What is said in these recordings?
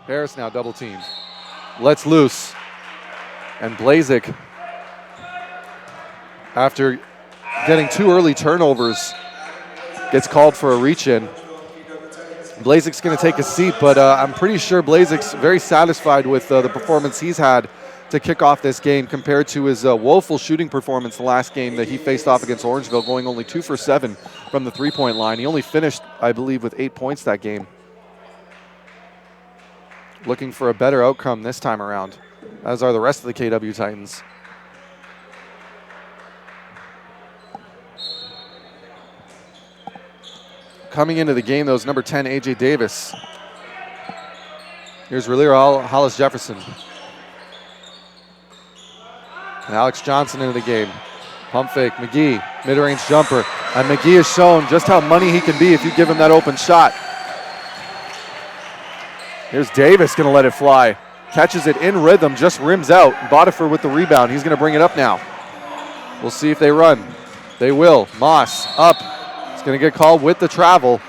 Harris now double teamed. Lets loose. And Blazik, after getting 2 early turnovers, gets called for a reach-in. Blazik's going to take a seat, but I'm pretty sure Blazik's very satisfied with the performance he's had to kick off this game compared to his woeful shooting performance the last game that he faced off against Orangeville, going only 2 for 7 from the three-point line. He only finished, I believe, with 8 points that game. Looking for a better outcome this time around, as are the rest of the KW Titans. Coming into the game, though, is number 10, A.J. Davis. Here's Relira Hollis Jefferson. And Alex Johnson into the game. Pump fake, McGee, mid-range jumper. And McGee has shown just how money he can be if you give him that open shot. Here's Davis going to let it fly. Catches it in rhythm, just rims out. Bodiford with the rebound. He's going to bring it up now. We'll see if they run. They will. Moss up. He's going to get called with the travel.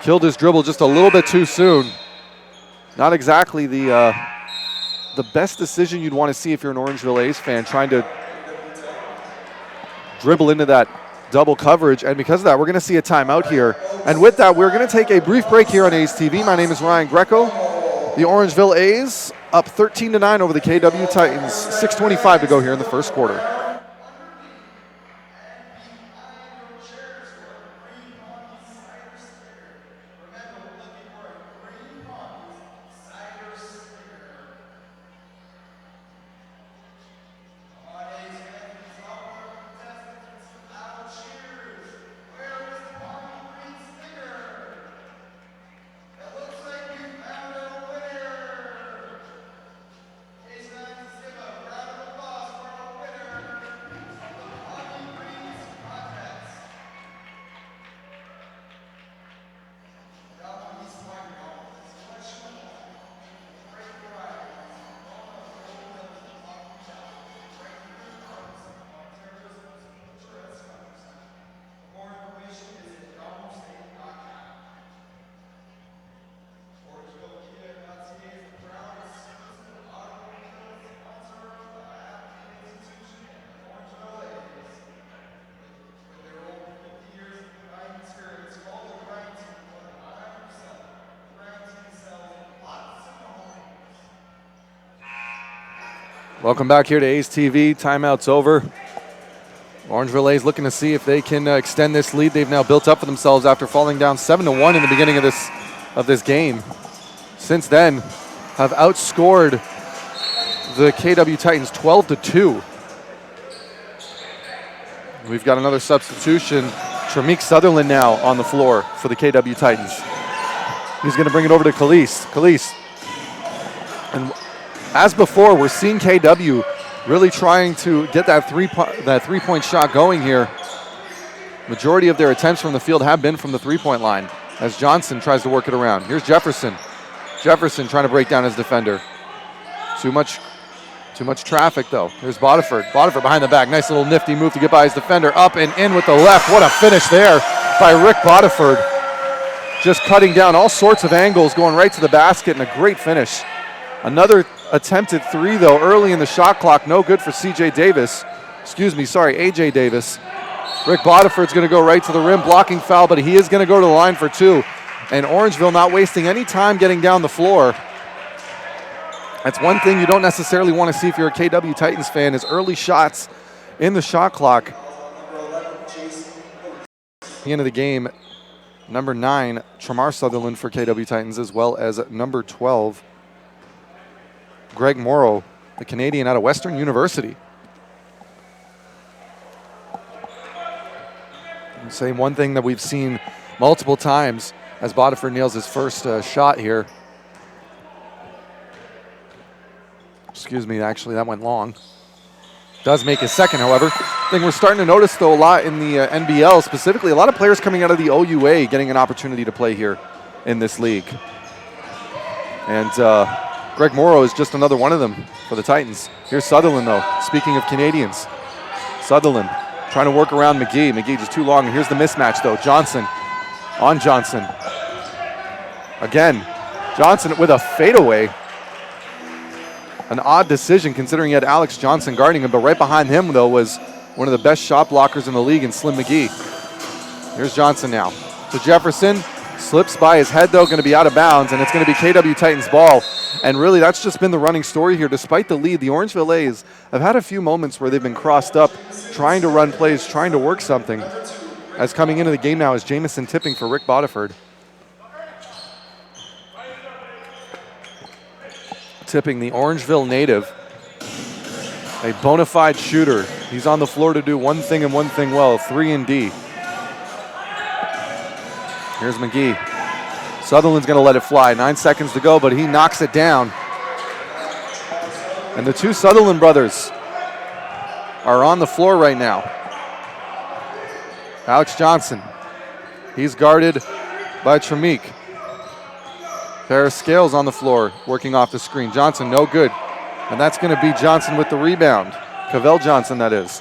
Killed his dribble just a little bit too soon. Not exactly the best decision you'd want to see if you're an Orangeville A's fan, trying to dribble into that double coverage. And because of that, we're going to see a timeout here. And with that, we're going to take a brief break here on A's TV. My name is Ryan Greco. The Orangeville A's up 13-9 over the KW Titans. 6:25 to go here in the first quarter. Welcome back here to A's TV. Timeout's over. Orangeville A's looking to see if they can extend this lead they've now built up for themselves after falling down 7-1 in the beginning of this game. Since then, have outscored the KW Titans 12-2. We've got another substitution. Tramique Sutherland now on the floor for the KW Titans. He's going to bring it over to Khalees. And as before, we're seeing KW really trying to get that three-point shot going here. Majority of their attempts from the field have been from the three-point line as Johnson tries to work it around. Here's Jefferson. Jefferson trying to break down his defender. Too much traffic, though. Here's Bodiford. Bodiford behind the back. Nice little nifty move to get by his defender. Up and in with the left. What a finish there by Rick Bodiford. Just cutting down all sorts of angles, going right to the basket, and a great finish. Another attempted three, though, early in the shot clock. No good for AJ Davis. Rick Bodiford's going to go right to the rim, blocking foul, but he is going to go to the line for 2. And Orangeville not wasting any time getting down the floor. That's one thing you don't necessarily want to see if you're a KW Titans fan, is early shots in the shot clock. At the end of the game, number 9, Tramar Sutherland for KW Titans, as well as number 12, Greg Morrow, the Canadian out of Western University. And saying one thing that we've seen multiple times as Bodiford nails his first shot here. Excuse me, actually that went long. Does make his second, however. Thing we're starting to notice, though, a lot in the NBL, specifically a lot of players coming out of the OUA getting an opportunity to play here in this league. And Greg Morrow is just another one of them for the Titans. Here's Sutherland, though. Speaking of Canadians, Sutherland trying to work around McGee. McGee just too long. And here's the mismatch, though. Johnson on Johnson. Again, Johnson with a fadeaway. An odd decision considering he had Alex Johnson guarding him, but right behind him, though, was one of the best shot blockers in the league in Slim McGee. Here's Johnson now to Jefferson. Slips by his head, though, going to be out of bounds, and it's going to be KW Titans ball. And really, that's just been the running story here. Despite the lead, the Orangeville A's have had a few moments where they've been crossed up, trying to run plays, trying to work something. As coming into the game now is Jamison tipping for Rick Bodiford. Tipping the Orangeville native, a bona fide shooter. He's on the floor to do one thing and one thing well, 3 and D. Here's McGee. Sutherland's going to let it fly. 9 seconds to go, but he knocks it down. And the two Sutherland brothers are on the floor right now. Alex Johnson, he's guarded by Tremik. Paris Scales on the floor, working off the screen. Johnson, no good. And that's going to be Johnson with the rebound. Cavell Johnson, that is.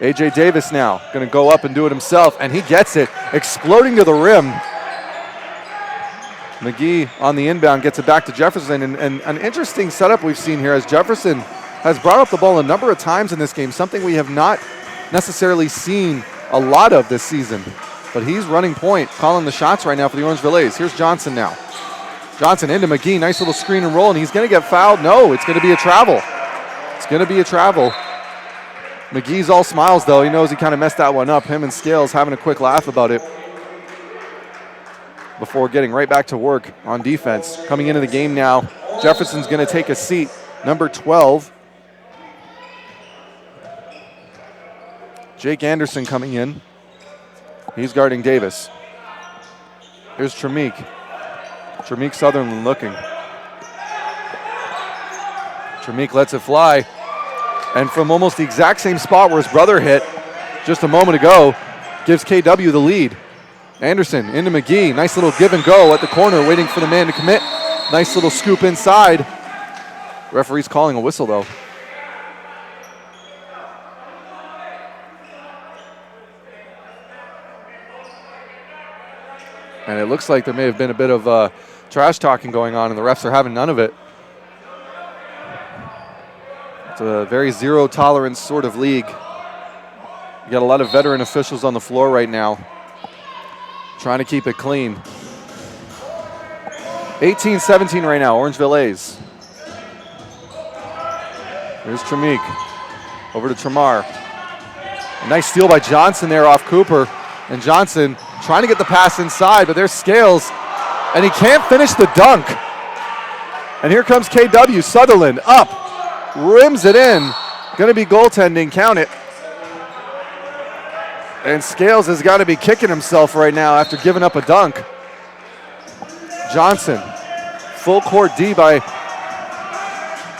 A.J. Davis now going to go up and do it himself, and he gets it, exploding to the rim. McGee on the inbound gets it back to Jefferson, and an interesting setup we've seen here as Jefferson has brought up the ball a number of times in this game, something we have not necessarily seen a lot of this season. But he's running point, calling the shots right now for the Orangeville A's. Here's Johnson now. Johnson into McGee, nice little screen and roll, and he's going to get fouled. No, it's going to be a travel. It's going to be a travel. McGee's all smiles, though. He knows he kind of messed that one up. Him and Scales having a quick laugh about it before getting right back to work on defense. Coming into the game now, Jefferson's going to take a seat. Number 12, Jake Anderson coming in. He's guarding Davis. Here's Tremik. Tremik Sutherland looking. Tremik lets it fly. And from almost the exact same spot where his brother hit just a moment ago, gives KW the lead. Anderson into McGee. Nice little give and go at the corner, waiting for the man to commit. Nice little scoop inside. Referee's calling a whistle, though. And it looks like there may have been a bit of trash talking going on, and the refs are having none of it. It's a very zero tolerance sort of league. You got a lot of veteran officials on the floor right now, trying to keep it clean. 18-17 right now, Orangeville A's. Here's Tremik. Over to Tremar. A nice steal by Johnson there off Cooper. And Johnson trying to get the pass inside, but there's Scales, and he can't finish the dunk. And here comes KW. Sutherland up. Rims it in. Going to be goaltending. Count it. And Scales has got to be kicking himself right now after giving up a dunk. Johnson. Full court D by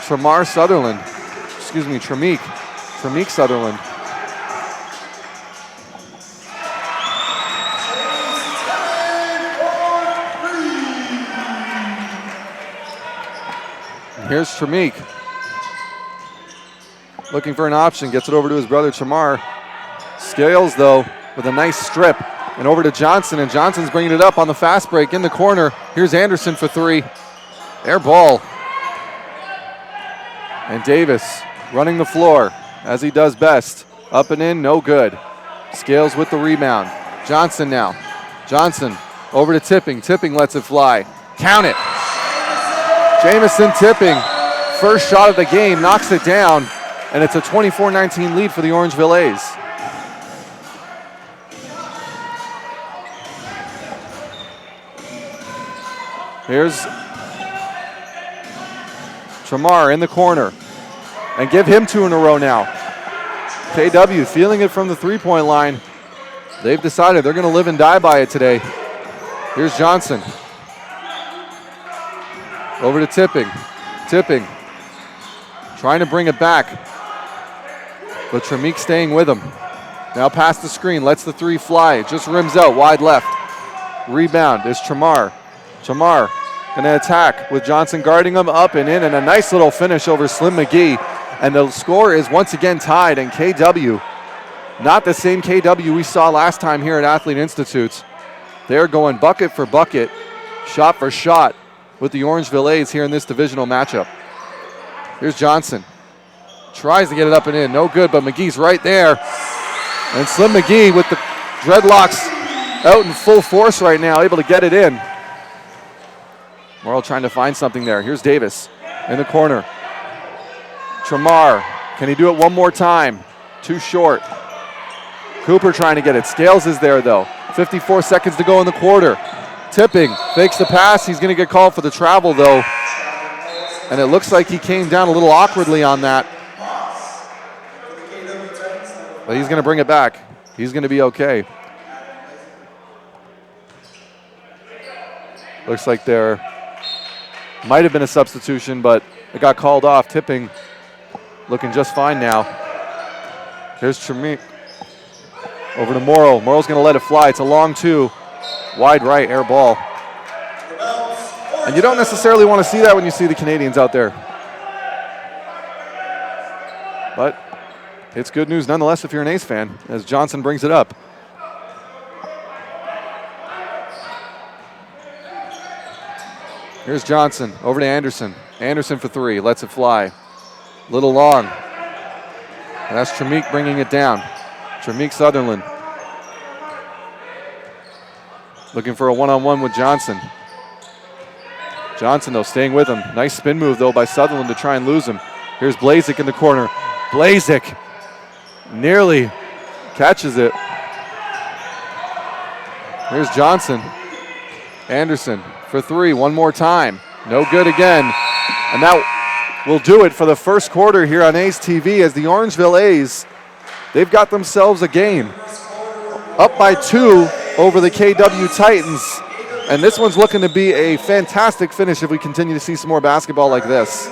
Tremik Sutherland. Tremik Sutherland. And here's Tremik. Looking for an option, gets it over to his brother Tremar. Scales, though, with a nice strip. And over to Johnson, and Johnson's bringing it up on the fast break in the corner. Here's Anderson for three. Air ball. And Davis running the floor, as he does best. Up and in, no good. Scales with the rebound. Johnson now. Johnson over to Tipping. Tipping lets it fly. Count it. Jamison Tipping, first shot of the game, knocks it down. And it's a 24-19 lead for the Orangeville A's. Here's Tremar in the corner. And give him two in a row now. KW feeling it from the three-point line. They've decided they're going to live and die by it today. Here's Johnson. Over to Tipping. Tipping. Trying to bring it back. But Tremik staying with him. Now past the screen, lets the three fly. Just rims out, wide left. Rebound is Tremar. Tremar gonna attack with Johnson guarding him, up and in, and a nice little finish over Slim McGee. And the score is once again tied, and KW, not the same KW we saw last time here at Athlete Institutes. They're going bucket for bucket, shot for shot, with the Orangeville A's here in this divisional matchup. Here's Johnson. Tries to get it up and in. No good, but McGee's right there. And Slim McGee with the dreadlocks out in full force right now, able to get it in. Morrill trying to find something there. Here's Davis in the corner. Tramar, can he do it one more time? Too short. Cooper trying to get it. Scales is there though. 54 seconds to go in the quarter. Tipping, fakes the pass. He's going to get called for the travel though. And it looks like he came down a little awkwardly on that. But he's going to bring it back. He's going to be okay. Looks like there might have been a substitution, but it got called off. Tipping looking just fine now. Here's Tremik. Over to Morrill. Morrill's going to let it fly. It's a long two. Wide right, air ball. And you don't necessarily want to see that when you see the Canadians out there. But it's good news nonetheless if you're an A's fan, as Johnson brings it up. Here's Johnson, over to Anderson. Anderson for three, lets it fly. Little long. And that's Tremik bringing it down. Tremik Sutherland. Looking for a one-on-one with Johnson. Johnson, though, staying with him. Nice spin move, though, by Sutherland to try and lose him. Here's Blazik in the corner. Blazik nearly catches it. Here's Johnson. Anderson for three, one more time. No good again. And that will do it for the first quarter here on A's TV as the Orangeville A's, they've got themselves a game. Up by 2 over the KW Titans. And this one's looking to be a fantastic finish if we continue to see some more basketball like this.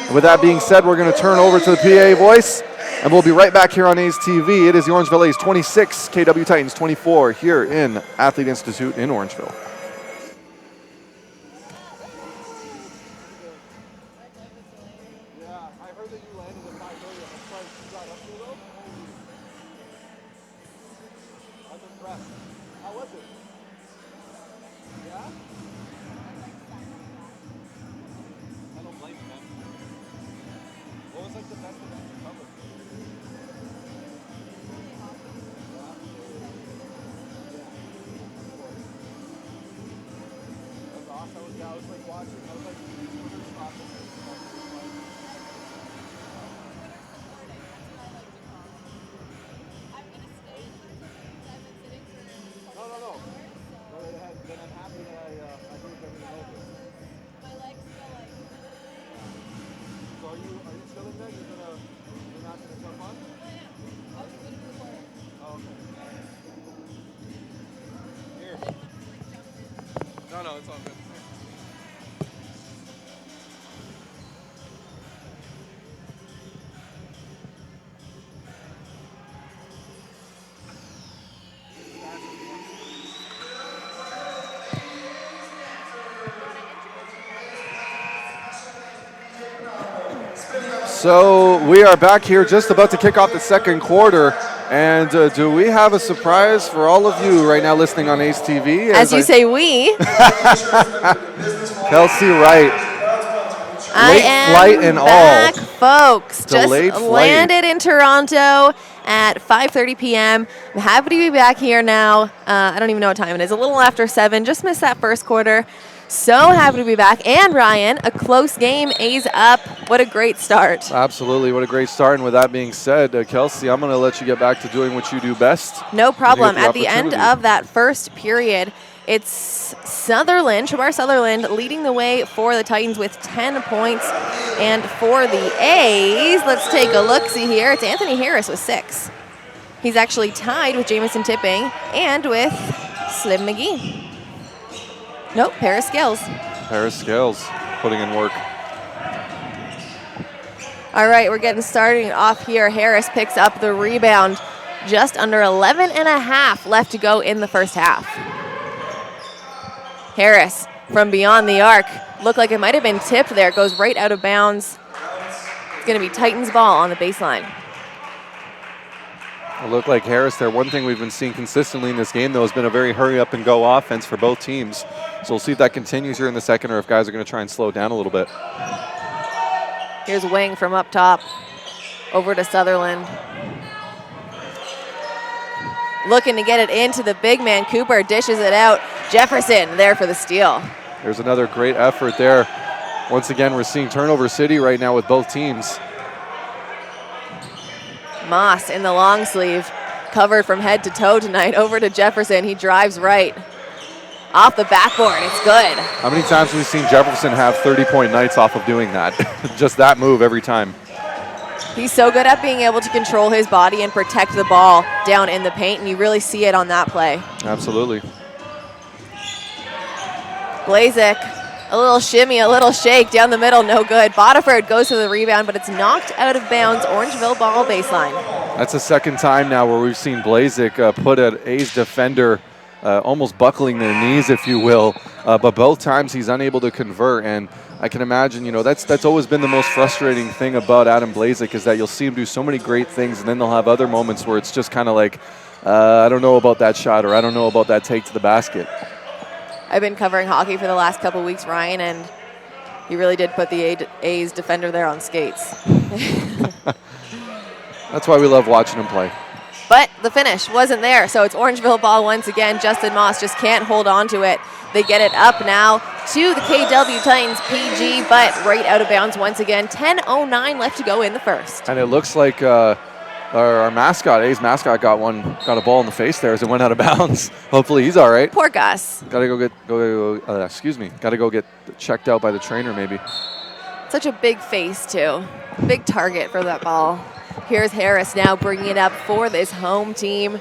And with that being said, we're going to turn over to the PA voice, and we'll be right back here on A's TV. It is the Orangeville A's 26, KW Titans 24 here in Athlete Institute in Orangeville. No, it's all good. So we are back here just about to kick off the second quarter. And do we have a surprise for all of you right now listening on A's TV? As you say we. Kelsey Wright. I am flight and back, all. Folks. Delayed just flight. Landed in Toronto at 5:30 p.m. I'm happy to be back here now. I don't even know what time it is. A little after 7. Just missed that first quarter. So happy to be back. And Ryan, a close game. A's up. What a great start. Absolutely. What a great start. And with that being said, Kelsey, I'm going to let you get back to doing what you do best. No problem. At the end of that first period, it's Tramar Sutherland leading the way for the Titans with 10 points. And for the A's, let's take a look-see here. It's Anthony Harris with 6. He's actually tied with Jamison Tipping and with Slim McGee. Nope, Paris Scales. Paris Scales putting in work. All right, we're getting started off here. Harris picks up the rebound. Just under 11 and a half left to go in the first half. Harris from beyond the arc. Looked like it might have been tipped there. Goes right out of bounds. It's going to be Titans ball on the baseline. It looked like Harris there. One thing we've been seeing consistently in this game, though, has been a very hurry-up-and-go offense for both teams. So we'll see if that continues here in the second or if guys are going to try and slow down a little bit. Here's Wing from up top over to Sutherland. Looking to get it into the big man. Cooper dishes it out. Jefferson there for the steal. There's another great effort there. Once again, we're seeing turnover city right now with both teams. Moss in the long sleeve, covered from head to toe tonight. Over to Jefferson. He drives right. Off the backboard. It's good. How many times have we seen Jefferson have 30-point nights off of doing that? Just that move every time. He's so good at being able to control his body and protect the ball down in the paint, and you really see it on that play. Absolutely. Blazek, a little shimmy, a little shake down the middle, no good. Bodiford goes to the rebound, but it's knocked out of bounds. Orangeville ball baseline. That's the second time now where we've seen Blazek put an A's defender almost buckling their knees, if you will. But both times he's unable to convert, and I can imagine, you know, that's always been the most frustrating thing about Adam Blazek is that you'll see him do so many great things, and then they'll have other moments where it's just kind of like, I don't know about that shot, or I don't know about that take to the basket. I've been covering hockey for the last couple weeks, Ryan, and he really did put the A's defender there on skates. That's why we love watching him play. But the finish wasn't there, so it's Orangeville ball once again. Justin Moss just can't hold on to it. They get it up now to the KW Titans PG, but right out of bounds once again. 10:09 left to go in the first. And it looks like our mascot, A's mascot, got a ball in the face there as it went out of bounds. Hopefully he's all right. Poor Gus. Got to go get checked out by the trainer maybe. Such a big face too. Big target for that ball. Here's Harris now bringing it up for this home team.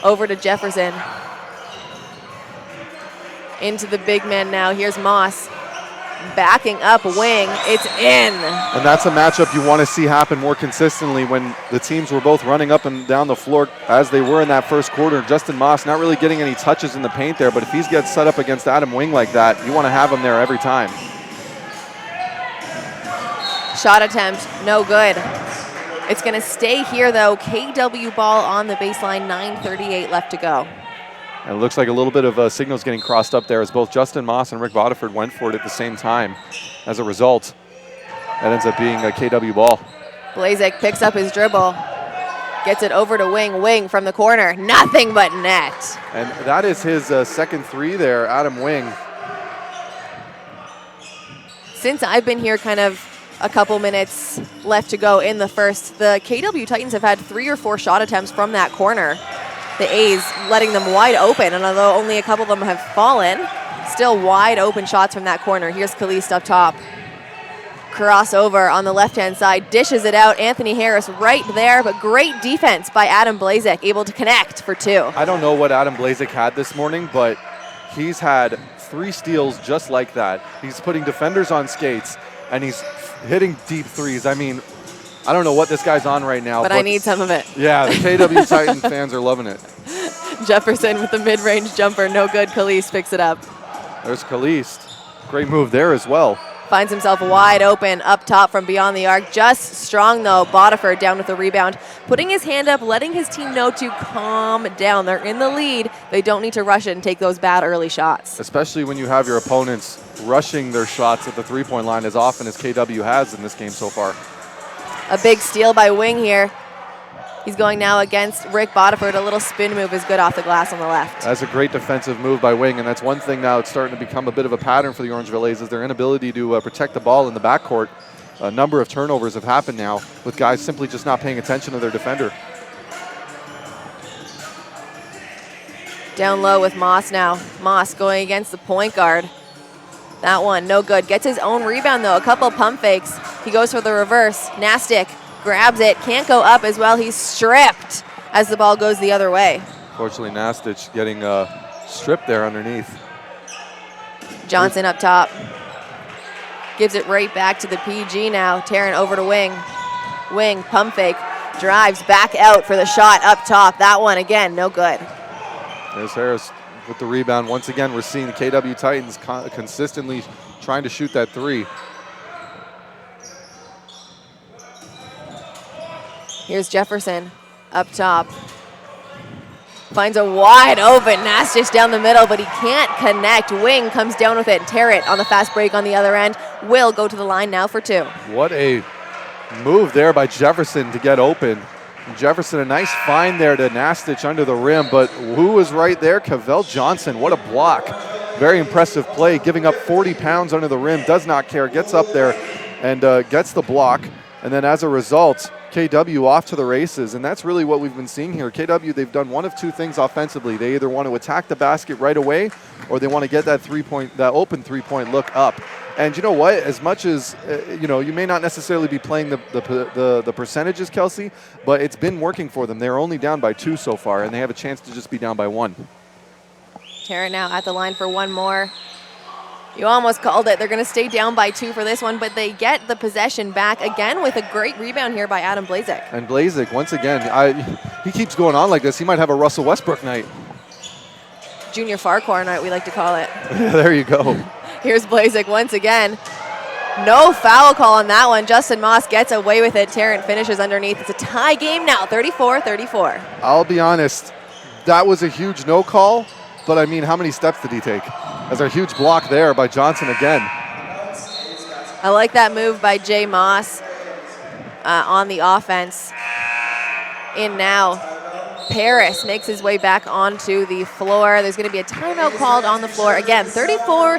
Over to Jefferson. Into the big man now. Here's Moss. Backing up Wing. It's in. And that's a matchup you want to see happen more consistently when the teams were both running up and down the floor as they were in that first quarter. Justin Moss not really getting any touches in the paint there, but if he gets set up against Adam Wing like that, you want to have him there every time. Shot attempt, no good. It's going to stay here, though. KW ball on the baseline, 9:38 left to go. And it looks like a little bit of signals getting crossed up there as both Justin Moss and Rick Bodiford went for it at the same time. As a result, that ends up being a KW ball. Blazek picks up his dribble, gets it over to Wing. Wing from the corner, nothing but net. And that is his second three there, Adam Wing. Since I've been here, kind of a couple minutes left to go in the first, the KW Titans have had 3 or 4 shot attempts from that corner. The A's letting them wide open, and although only a couple of them have fallen, still wide open shots from that corner. Here's Kalist up top. Crossover on the left-hand side, dishes it out. Anthony Harris right there, but great defense by Adam Blazek, able to connect for 2. I don't know what Adam Blazek had this morning, but he's had 3 steals just like that. He's putting defenders on skates, and he's hitting deep threes. I mean, I don't know what this guy's on right now. But I need some of it. Yeah, the KW Titan fans are loving it. Jefferson with the mid-range jumper, no good. Kalist picks it up. There's Kalist. Great move there as well. Finds himself wide open up top from beyond the arc. Just strong, though. Bodiford down with the rebound. Putting his hand up, letting his team know to calm down. They're in the lead. They don't need to rush it and take those bad early shots. Especially when you have your opponents rushing their shots at the three-point line as often as KW has in this game so far. A big steal by Wing here. He's going now against Rick Bodiford. A little spin move is good off the glass on the left. That's a great defensive move by Wing, and that's one thing now it's starting to become a bit of a pattern for the Orangeville A's is their inability to protect the ball in the backcourt. A number of turnovers have happened now with guys simply just not paying attention to their defender. Down low with Moss now. Moss going against the point guard. That one, no good. Gets his own rebound, though. A couple pump fakes. He goes for the reverse. Nastic grabs it. Can't go up as well. He's stripped as the ball goes the other way. Fortunately, Nastic getting stripped there underneath. Johnson up top. Gives it right back to the PG now. Tarrant over to Wing. Wing, pump fake. Drives back out for the shot up top. That one, again, no good. There's Harris with the rebound. Once again, we're seeing the KW Titans consistently trying to shoot that three. Here's Jefferson up top. Finds a wide open Nastich down the middle, but he can't connect. Wing comes down with it. Tarrant on the fast break on the other end will go to the line now for 2. What a move there by Jefferson to get open. Jefferson, a nice find there to Nastich under the rim, but who was right there? Cavell Johnson, what a block. Very impressive play, giving up 40 pounds under the rim, does not care, gets up there and gets the block. And then as a result, KW off to the races, and that's really what we've been seeing here. KW, they've done one of two things offensively. They either want to attack the basket right away, or they want to get that that open three-point look up. And you know what? As much as you may not necessarily be playing the percentages, Kelsey, but it's been working for them. They're only down by 2 so far, and they have a chance to just be down by 1. Tarrant now at the line for one more. You almost called it. They're going to stay down by 2 for this one, but they get the possession back again with a great rebound here by Adam Blazek. And Blazek, once again, he keeps going on like this. He might have a Russell Westbrook night. Junior Farquhar night, we like to call it. There you go. Here's Blazek once again. No foul call on that one. Justin Moss gets away with it. Tarrant finishes underneath. It's a tie game now, 34-34. I'll be honest, that was a huge no call, but I mean, how many steps did he take? There's a huge block there by Johnson again. I like that move by Jay Moss on the offense. In now. Paris makes his way back onto the floor. There's going to be a timeout called on the floor. Again, 34-34,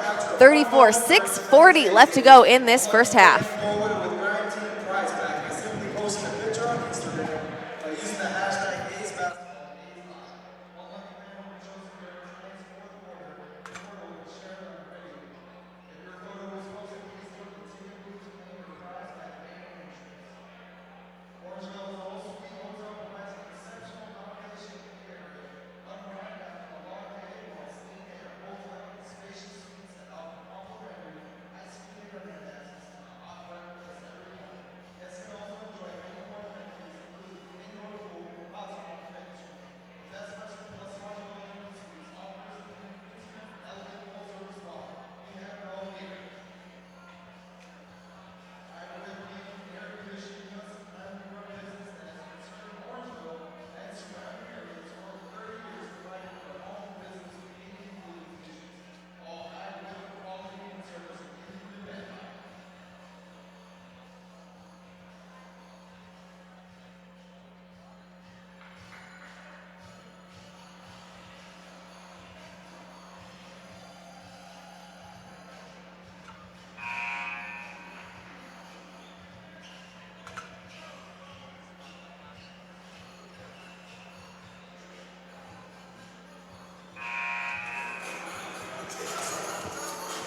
6:40 left to go in this first half.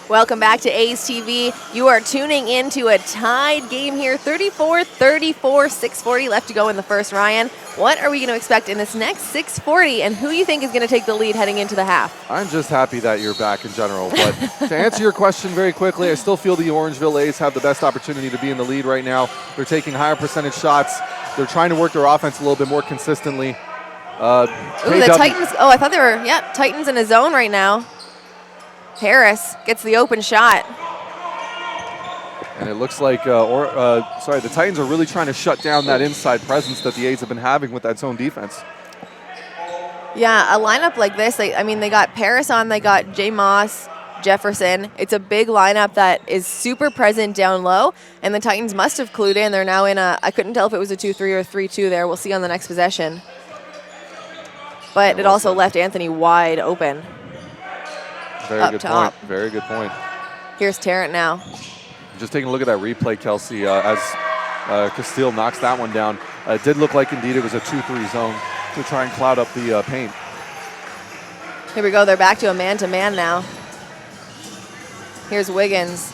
Welcome back to A's TV. You are tuning into a tied game here, 34-34, 6:40 left to go in the first. Ryan, what are we going to expect in this next 6:40, and who you think is going to take the lead heading into the half? I'm just happy that you're back in general, but to answer your question very quickly, I still feel the Orangeville A's have the best opportunity to be in the lead right now. They're taking higher percentage shots. They're trying to work their offense a little bit more consistently. Ooh, the Titans, I thought they were, Titans in a zone right now. Harris gets the open shot. And it looks like, the Titans are really trying to shut down that inside presence that the A's have been having with that zone defense. Yeah, a lineup like this, they got Paris on, they got Jay Moss, Jefferson. It's a big lineup that is super present down low, and the Titans must have clued in. They're now in I couldn't tell if it was a 2-3 or a 3-2 there. We'll see on the next possession. But it also left Anthony wide open. Very good point. Very good point. Here's Tarrant now. Just taking a look at that replay, Kelsey, as Castile knocks that one down. It did look like indeed it was a 2-3 zone to try and cloud up the paint. Here we go. They're back to a man-to-man now. Here's Wiggins.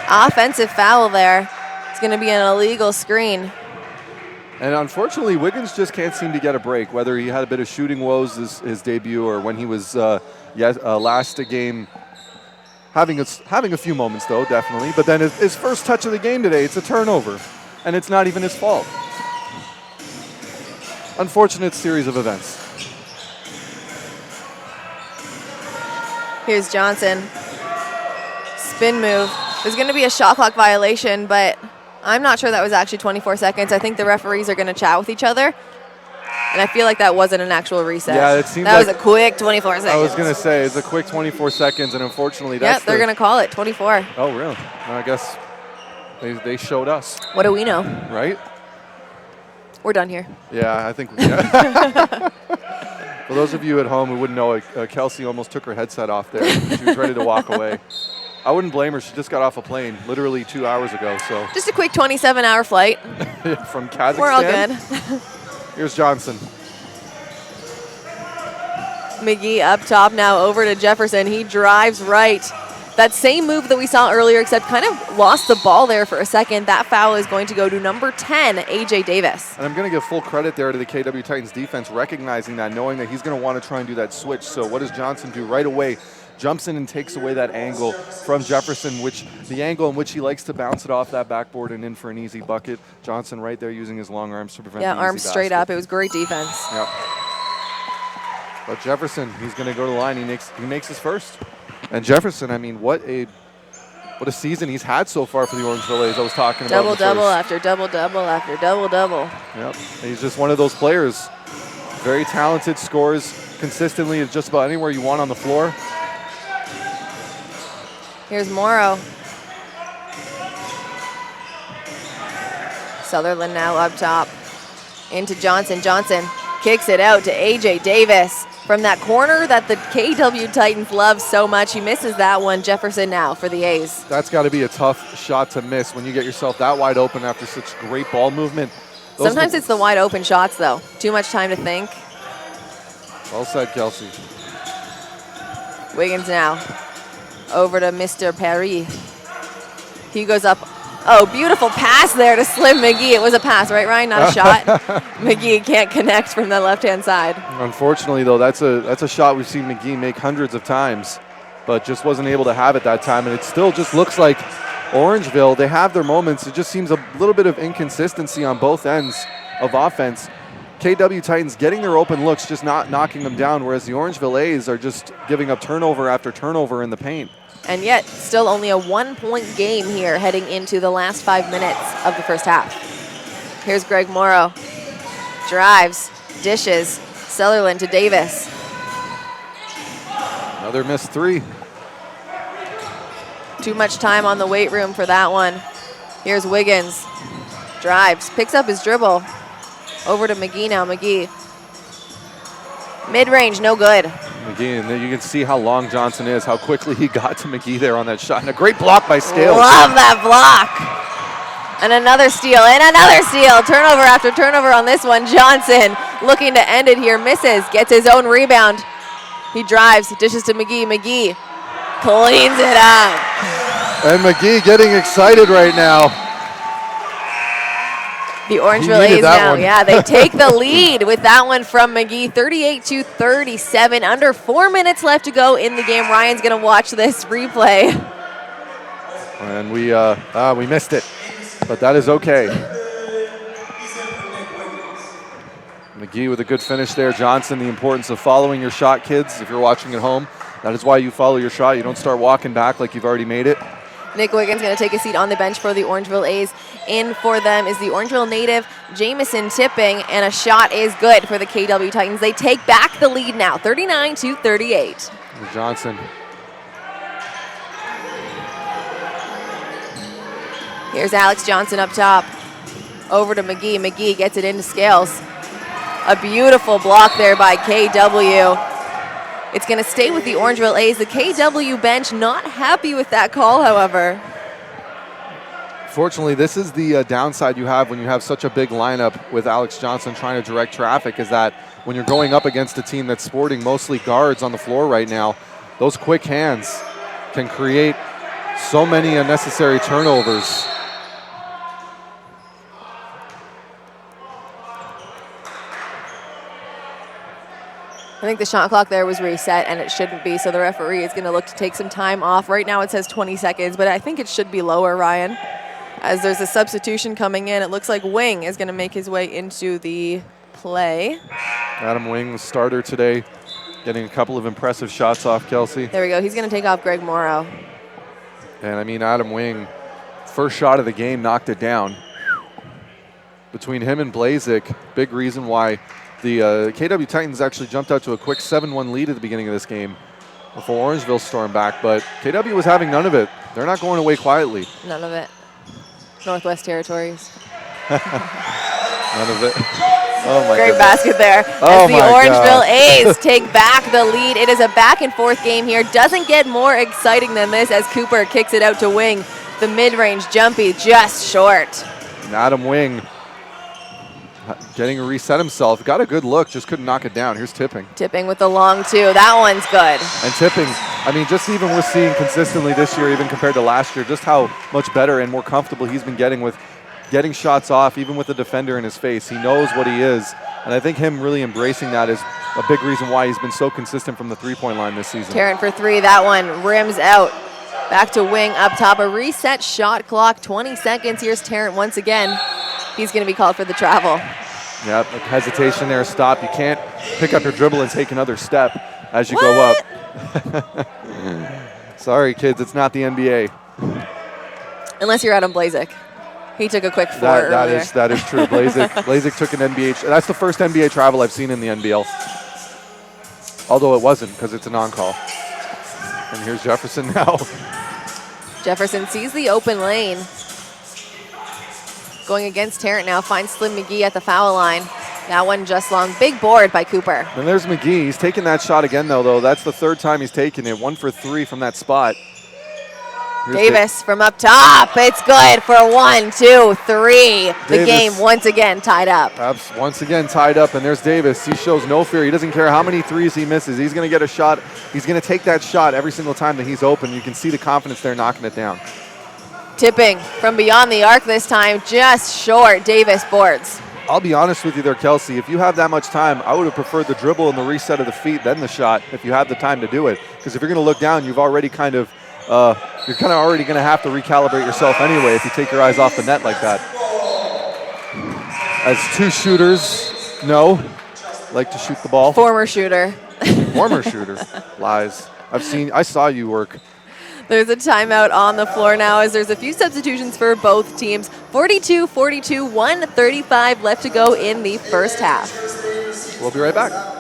Offensive foul there. It's going to be an illegal screen. And unfortunately, Wiggins just can't seem to get a break, whether he had a bit of shooting woes his debut or when he was last game. Having a few moments, though, definitely. But then his first touch of the game today, it's a turnover. And it's not even his fault. Unfortunate series of events. Here's Johnson. Spin move. There's going to be a shot clock violation, but I'm not sure that was actually 24 seconds. I think the referees are going to chat with each other. And I feel like that wasn't an actual reset. Yeah, it seemed that like was a quick 24 seconds. I was going to say, it's a quick 24 seconds, and unfortunately that's they're going to call it 24. Oh, really? I guess they showed us. What do we know? Right? We're done here. Yeah, I think yeah. For those of you at home who wouldn't know, Kelsey almost took her headset off there. She was ready to walk away. I wouldn't blame her. She just got off a plane literally 2 hours ago. So just a quick 27-hour flight. From Kazakhstan. We're all good. Here's Johnson. McGee up top now over to Jefferson. He drives right. That same move that we saw earlier, except kind of lost the ball there for a second. That foul is going to go to number 10, A.J. Davis. And I'm going to give full credit there to the KW Titans defense, recognizing that, knowing that he's going to want to try and do that switch. So what does Johnson do right away? Jumps in and takes away that angle from Jefferson, which the angle in which he likes to bounce it off that backboard and in for an easy bucket. Johnson right there using his long arms to prevent the easy arms straight basket. up. It was great defense. Yep. But Jefferson, he's going to go to the line. He makes his first. And Jefferson, I mean, what a season he's had so far for the Orangeville A's. I was talking about double-double after double-double after double-double. Yep. He's just one of those players. Very talented, scores consistently just about anywhere you want on the floor. Here's Morrow. Sutherland now up top. Into Johnson. Johnson kicks it out to A.J. Davis from that corner that the KW Titans love so much. He misses that one. Jefferson now for the A's. That's got to be a tough shot to miss when you get yourself that wide open after such great ball movement. Sometimes it's the wide open shots, though. Too much time to think. Well said, Kelsey. Wiggins now. Over to Mr. Perry. He goes up. Oh, beautiful pass there to Slim McGee. It was a pass, right, Ryan? Not a shot. McGee can't connect from the left-hand side. Unfortunately, though, that's a shot we've seen McGee make hundreds of times, but just wasn't able to have it that time. And it still just looks like Orangeville, they have their moments. It just seems a little bit of inconsistency on both ends of offense. KW Titans getting their open looks, just not knocking them down, whereas the Orangeville A's are just giving up turnover after turnover in the paint. And yet, still only a 1-point game here heading into the last 5 minutes of the first half. Here's Greg Morrow. Drives, dishes, Sutherland to Davis. Another missed three. Too much time on the weight room for that one. Here's Wiggins. Drives, picks up his dribble. Over to McGee now. McGee. Mid-range, no good. McGee, and you can see how long Johnson is, how quickly he got to McGee there on that shot. And a great block by Scales. Love that block. And another steal, and another steal. Turnover after turnover on this one. Johnson looking to end it here. Misses, gets his own rebound. He drives, dishes to McGee. McGee cleans it up. And McGee getting excited right now. The Orangeville A's now, they take the lead with that one from McGee, 38-37. Under 4 minutes left to go in the game. Ryan's going to watch this replay. And we missed it, but that is okay. McGee with a good finish there. Johnson, the importance of following your shot, kids. If you're watching at home, that is why you follow your shot. You don't start walking back like you've already made it. Nick Wiggins going to take a seat on the bench for the Orangeville A's. In for them is the Orangeville native, Jamison Tipping, and a shot is good for the KW Titans. They take back the lead now, 39-38. Johnson. Here's Alex Johnson up top. Over to McGee. McGee gets it into Scales. A beautiful block there by KW. It's going to stay with the Orangeville A's. The KW bench not happy with that call, however. Fortunately, this is the downside you have when you have such a big lineup with Alex Johnson trying to direct traffic, is that when you're going up against a team that's sporting mostly guards on the floor right now, those quick hands can create so many unnecessary turnovers. I think the shot clock there was reset, and it shouldn't be, so the referee is going to look to take some time off. Right now it says 20 seconds, but I think it should be lower, Ryan. As there's a substitution coming in, it looks like Wing is going to make his way into the play. Adam Wing, the starter today, getting a couple of impressive shots off Kelsey. There we go. He's going to take off Greg Morrow. And I mean, Adam Wing, First shot of the game, knocked it down. Between him and Blazik, big reason why the KW Titans actually jumped out to a quick 7-1 lead at the beginning of this game before Orangeville stormed back, but KW was having none of it. They're not going away quietly. None of it. Northwest Territories. None of it. Oh my Great goodness. basket there. Oh As the Orangeville A's take back the lead. It is a back and forth game here. Doesn't get more exciting than this as Cooper kicks it out to Wing. The mid-range jumpy just short. And Adam Wing getting to reset himself. Got a good look, just couldn't knock it down. Here's Tipping. Tipping with the long two. That one's good. And Tipping, I mean, just even we're seeing consistently this year, even compared to last year, just how much better and more comfortable he's been getting with getting shots off, even with the defender in his face. He knows what he is. And I think him really embracing that is a big reason why he's been so consistent from the three-point line this season. Tarrant for three. That one rims out. Back to Wing up top. A reset shot clock. 20 seconds. Here's Tarrant once again. He's going to be called for the travel. Yep, a hesitation there, stop. You can't pick up your dribble and take another step as you go up. Sorry, kids, it's not the NBA. Unless you're Adam Blazik. He took a quick four earlier. That is true. Blazik took an NBA. That's the first NBA travel I've seen in the NBL. Although it wasn't, because it's an on-call. And here's Jefferson now. Jefferson sees the open lane. Going against Tarrant now, finds Slim McGee at the foul line. That one just long. Big board by Cooper. And there's McGee. He's taking that shot again, though. That's the third time he's taken it. 1 for 3 from that spot. Here's Davis from up top. It's good for 1, 2, 3. The game once again tied up. Once again tied up, and there's Davis. He shows no fear. He doesn't care how many threes he misses. He's going to get a shot. He's going to take that shot every single time that he's open. You can see the confidence there knocking it down. Tipping from beyond the arc this time, just short. Davis boards. I'll be honest with you there, Kelsey. If you have that much time, I would have preferred the dribble and the reset of the feet, then the shot, if you have the time to do it. Because if you're going to look down, you've already you're kind of already going to have to recalibrate yourself anyway if you take your eyes off the net like that. As two shooters, like to shoot the ball. Former shooter. Former shooter. Lies. I saw you work. There's a timeout on the floor now as there's a few substitutions for both teams. 42-42, 1:35 left to go in the first half. We'll be right back.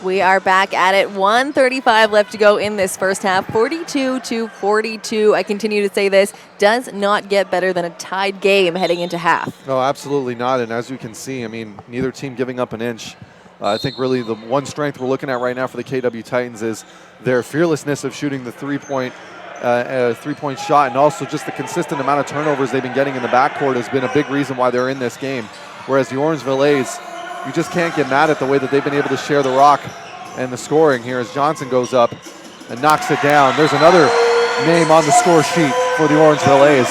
We are back at it. 1:35 left to go in this first half. 42-42. I continue to say this does not get better than a tied game heading into half. No, absolutely not. And as you can see, I mean, neither team giving up an inch. I think really the one strength we're looking at right now for the KW Titans is their fearlessness of shooting the three-point shot, and also just the consistent amount of turnovers they've been getting in the backcourt has been a big reason why they're in this game. Whereas the Orangeville A's, you just can't get mad at the way that they've been able to share the rock and the scoring here as Johnson goes up and knocks it down. There's another name on the score sheet for the Orangeville A's.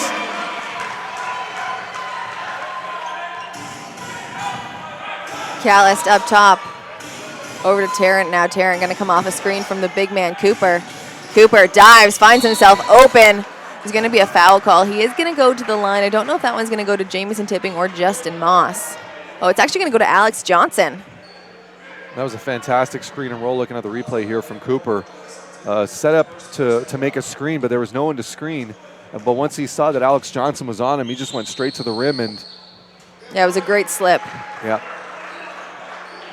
Callist up top. Over to Tarrant now. Tarrant going to come off a screen from the big man, Cooper. Cooper dives, finds himself open. There's going to be a foul call. He is going to go to the line. I don't know if that one's going to go to Jamison Tipping or Justin Moss. Oh, it's actually going to go to Alex Johnson. That was a fantastic screen and roll looking at the replay here from Cooper. set up to make a screen, but there was no one to screen. But once he saw that Alex Johnson was on him, he just went straight to the rim. And yeah, it was a great slip. Yeah.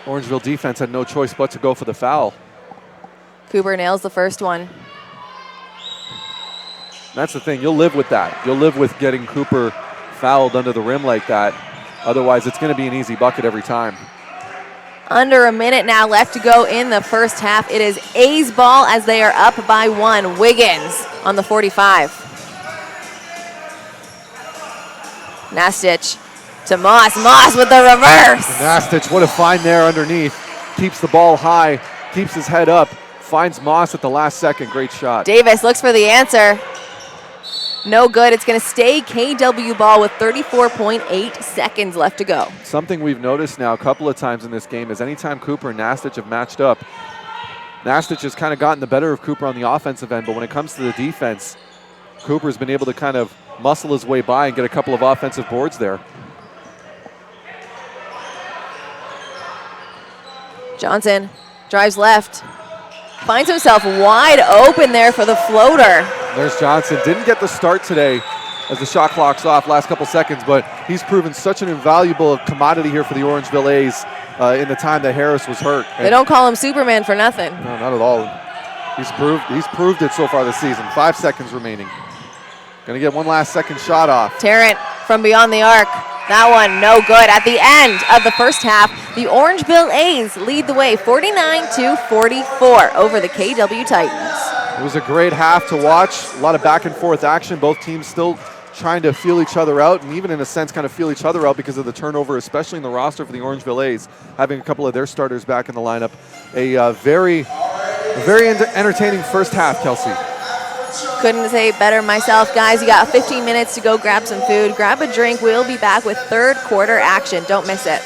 Orangeville defense had no choice but to go for the foul. Cooper nails the first one. That's the thing. You'll live with that. You'll live with getting Cooper fouled under the rim like that. Otherwise, it's going to be an easy bucket every time. Under a minute now left to go in the first half. It is A's ball as they are up by 1. Wiggins on the 45. Nastich to Moss. Moss with the reverse. Nastich, what a find there underneath. Keeps the ball high, keeps his head up, finds Moss at the last second. Great shot. Davis looks for the answer. No good. It's going to stay KW ball with 34.8 seconds left to go. Something we've noticed now a couple of times in this game is anytime Cooper and Nastich have matched up, Nastich has kind of gotten the better of Cooper on the offensive end, but when it comes to the defense, Cooper's been able to kind of muscle his way by and get a couple of offensive boards there. Johnson drives left. Finds himself wide open there for the floater. There's Johnson. Didn't get the start today as the shot clock's off last couple seconds, but he's proven such an invaluable commodity here for the Orangeville A's in the time that Harris was hurt. They don't call him Superman for nothing. No, not at all. He's proved it so far this season. 5 seconds remaining. Gonna get one last second shot off. Tarrant from beyond the arc. That one no good. At the end of the first half, the Orangeville A's lead the way 49-44 over the KW Titans. It was a great half to watch. A lot of back and forth action. Both teams still trying to feel each other out, and even in a sense kind of feel each other out because of the turnover, especially in the roster for the Orangeville A's, having a couple of their starters back in the lineup. A very entertaining first half, Kelsey. Couldn't say it better myself, guys. You got 15 minutes to go grab some food, grab a drink. We'll be back with third quarter action. Don't miss it.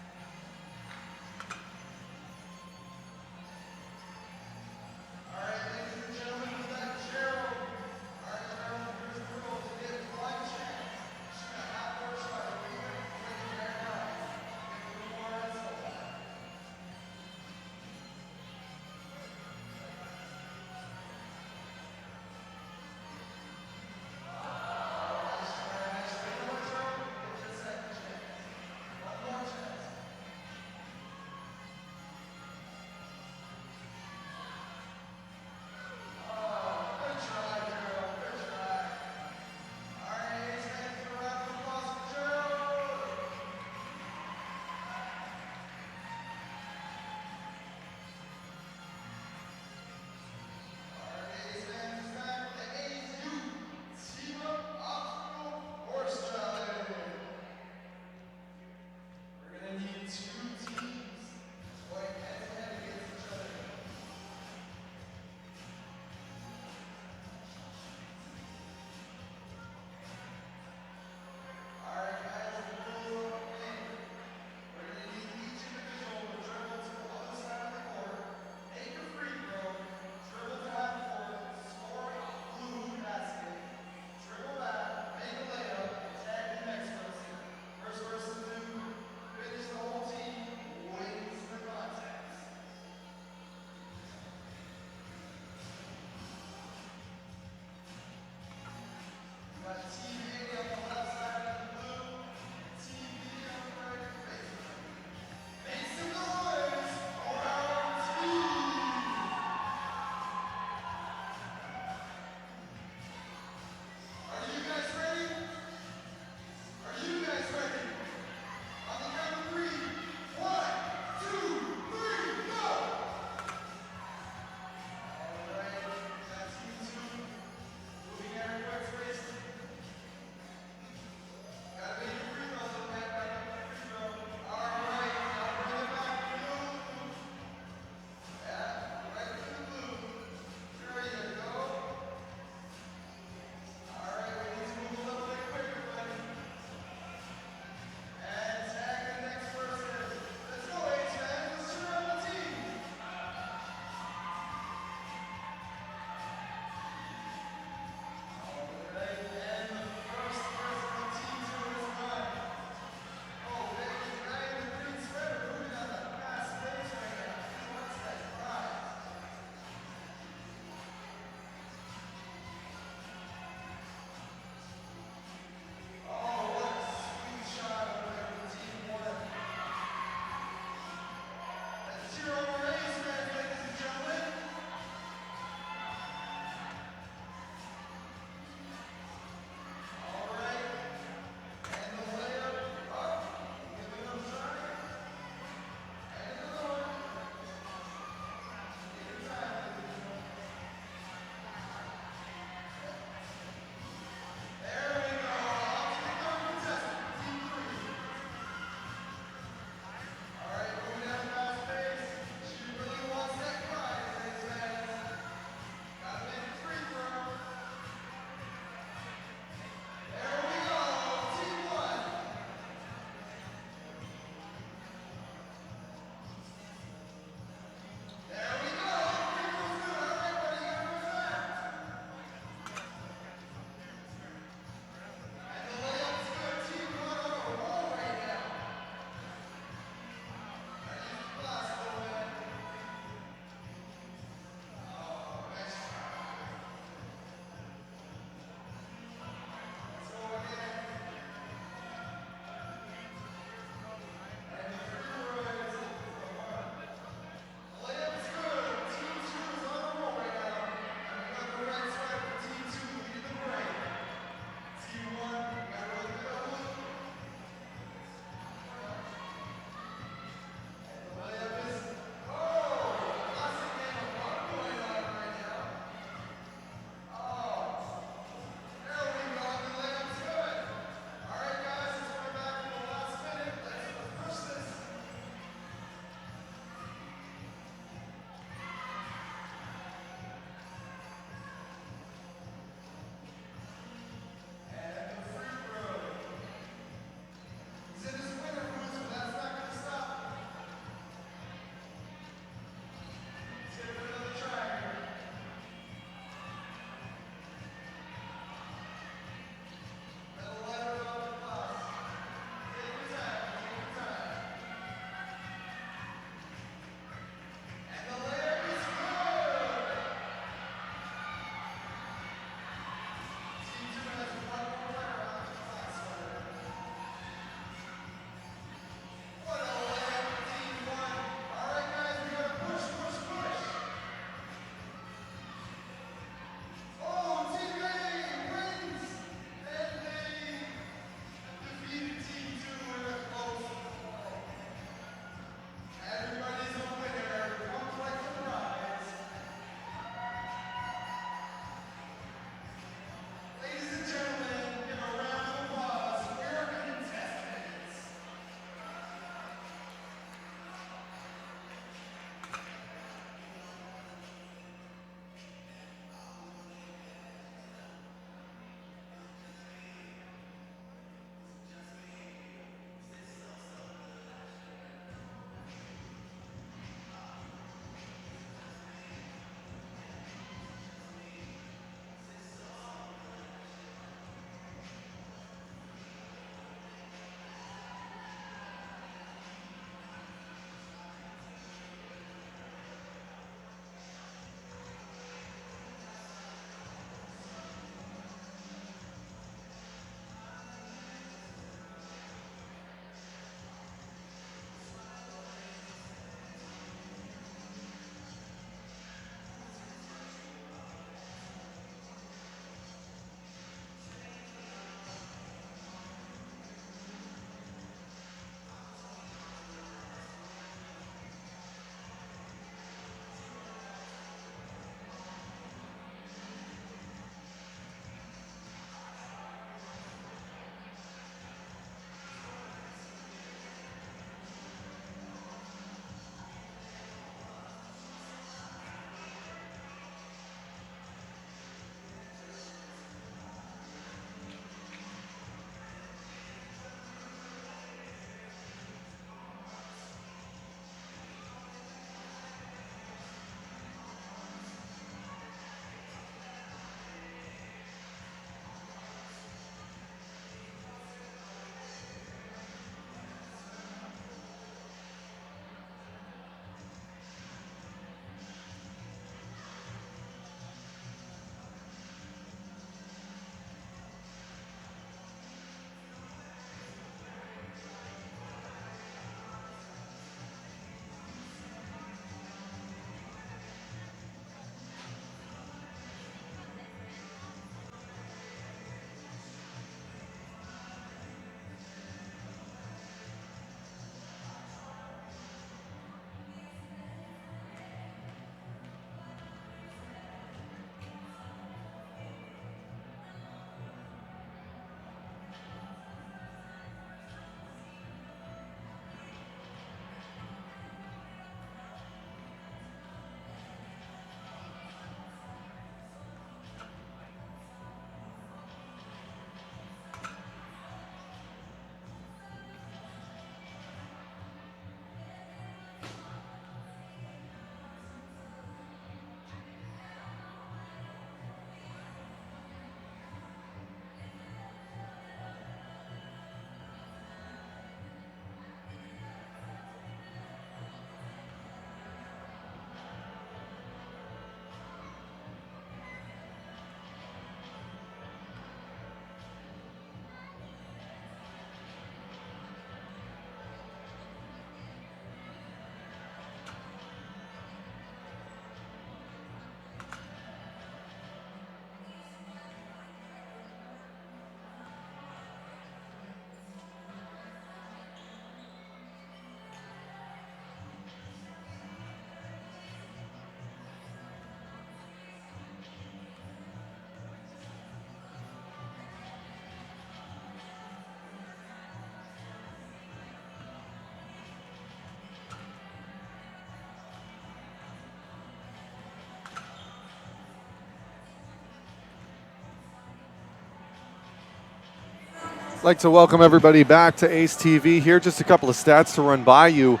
I'd like to welcome everybody back to Ace TV here. Just a couple of stats to run by you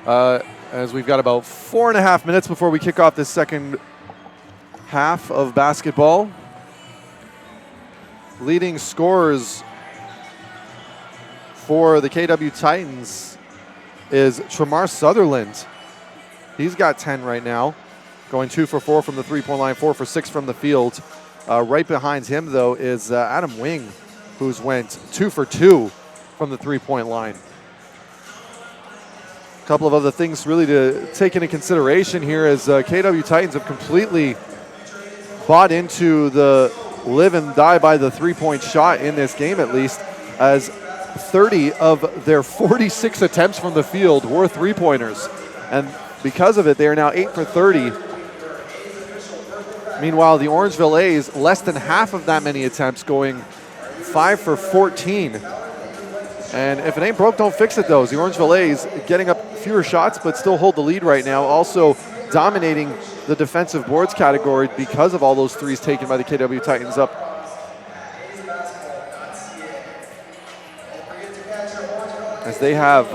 as we've got about 4.5 minutes before we kick off this second half of basketball. Leading scorers for the KW Titans is Tremar Sutherland. He's got 10 right now, going 2 for 4 from the three-point line, 4 for 6 from the field. Right behind him, though, is Adam Wing, who's went 2 for 2 from the three-point line. A couple of other things really to take into consideration here is KW Titans have completely bought into the live and die by the three-point shot in this game, at least, as 30 of their 46 attempts from the field were three-pointers. And because of it, they are now 8 for 30. Meanwhile, the Orangeville A's less than half of that many attempts, going 5 for 14. And if it ain't broke, don't fix it, though. The Orangeville A's getting up fewer shots, but still hold the lead right now. Also dominating the defensive boards category because of all those threes taken by the KW Titans, up as they have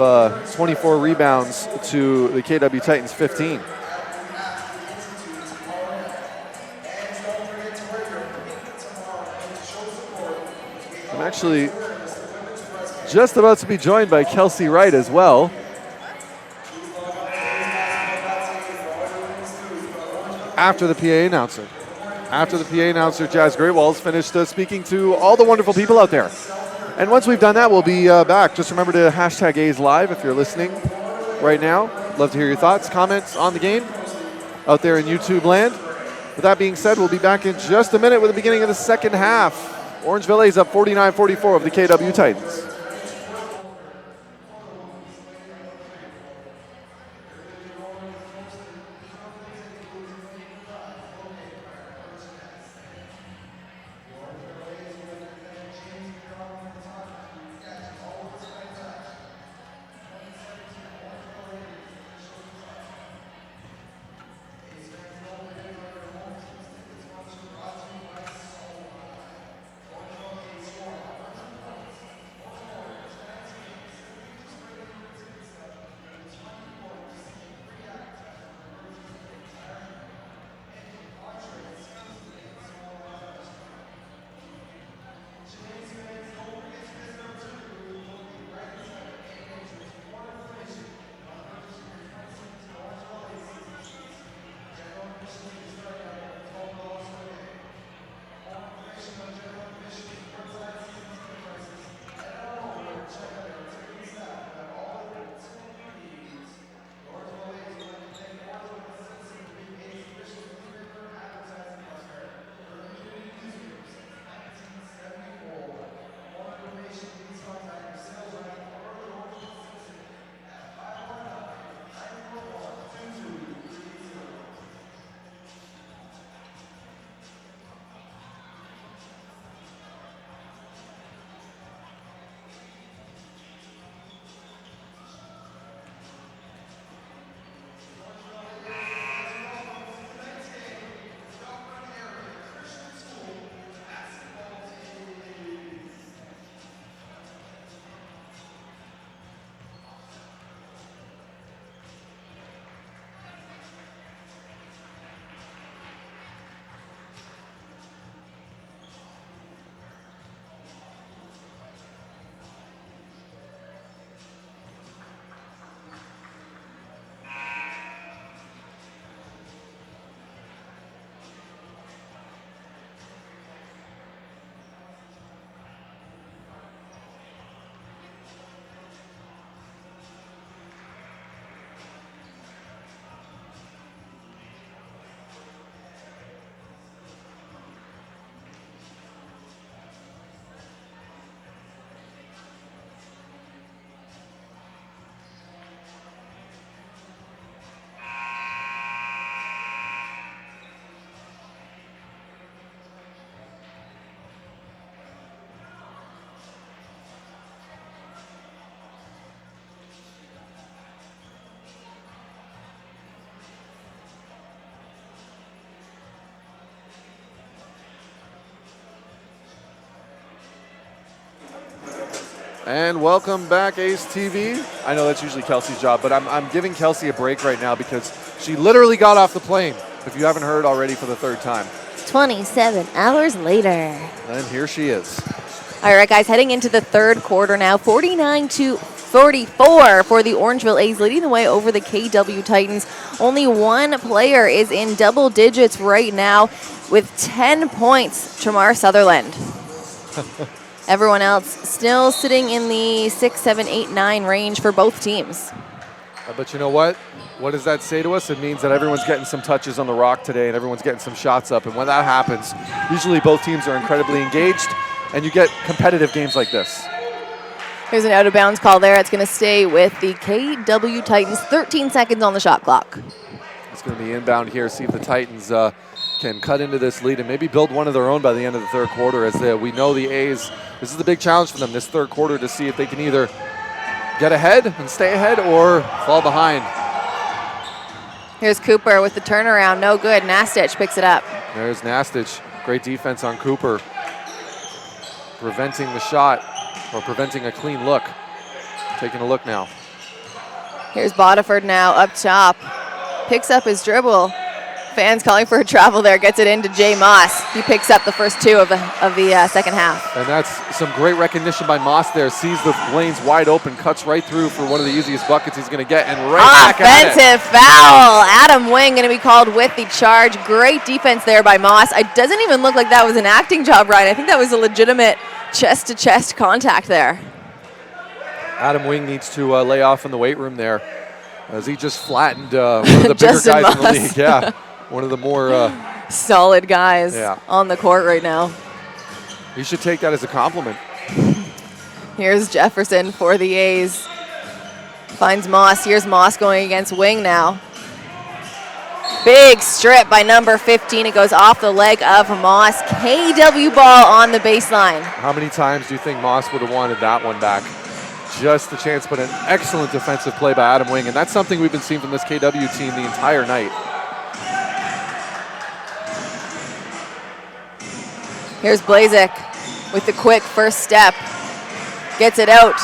24 rebounds to the KW Titans 15. I'm actually just about to be joined by Kelsey Wright as well. After the PA announcer. After the PA announcer, Jazz Greatwall's finished speaking to all the wonderful people out there. And once we've done that, we'll be back. Just remember to hashtag A's Live if you're listening right now. Love to hear your thoughts, comments on the game out there in YouTube land. With that being said, we'll be back in just a minute with the beginning of the second half. Orangeville A's up 49-44 of the KW Titans. And welcome back, Ace TV. I know that's usually Kelsey's job, but I'm giving Kelsey a break right now because she literally got off the plane, if you haven't heard already for the third time. 27 hours later. And here she is. All right, guys, heading into the third quarter now, 49-44 for the Orangeville A's, leading the way over the KW Titans. Only one player is in double digits right now with 10 points, Tramar Sutherland. Everyone else still sitting in the 6, 7, 8, 9 range for both teams. But you know what? What does that say to us? It means that everyone's getting some touches on the rock today and everyone's getting some shots up. And when that happens, usually both teams are incredibly engaged and you get competitive games like this. Here's an out-of-bounds call there. It's going to stay with the KW Titans. 13 seconds on the shot clock. It's going to be inbound here. See if the Titans can cut into this lead and maybe build one of their own by the end of the third quarter. As we know the A's, this is the big challenge for them this third quarter, to see if they can either get ahead and stay ahead or fall behind. Here's Cooper with the turnaround. No good. Nastich picks it up. There's Nastich. Great defense on Cooper. Preventing the shot, or preventing a clean look. Taking a look now. Here's Bodiford now up top. Picks up his dribble. Fans calling for a travel there. Gets it into Jay Moss. He picks up the first two of the second half. And that's some great recognition by Moss there. Sees the lanes wide open, cuts right through for one of the easiest buckets he's going to get, and right back at it. Offensive foul. Adam Wing going to be called with the charge. Great defense there by Moss. It doesn't even look like that was an acting job, Ryan. I think that was a legitimate chest-to-chest contact there. Adam Wing needs to lay off in the weight room there, as he just flattened one of the bigger guys Moss. in the league. Yeah, one of the more solid guys on the court right now. You should take that as a compliment. Here's Jefferson for the A's. Finds Moss. Here's Moss going against Wing now. Big strip by number 15. It goes off the leg of Moss. KW ball on the baseline. How many times do you think Moss would have wanted that one back? Just a chance, but an excellent defensive play by Adam Wing, and that's something we've been seeing from this KW team the entire night. Here's Blazek with the quick first step. Gets it out.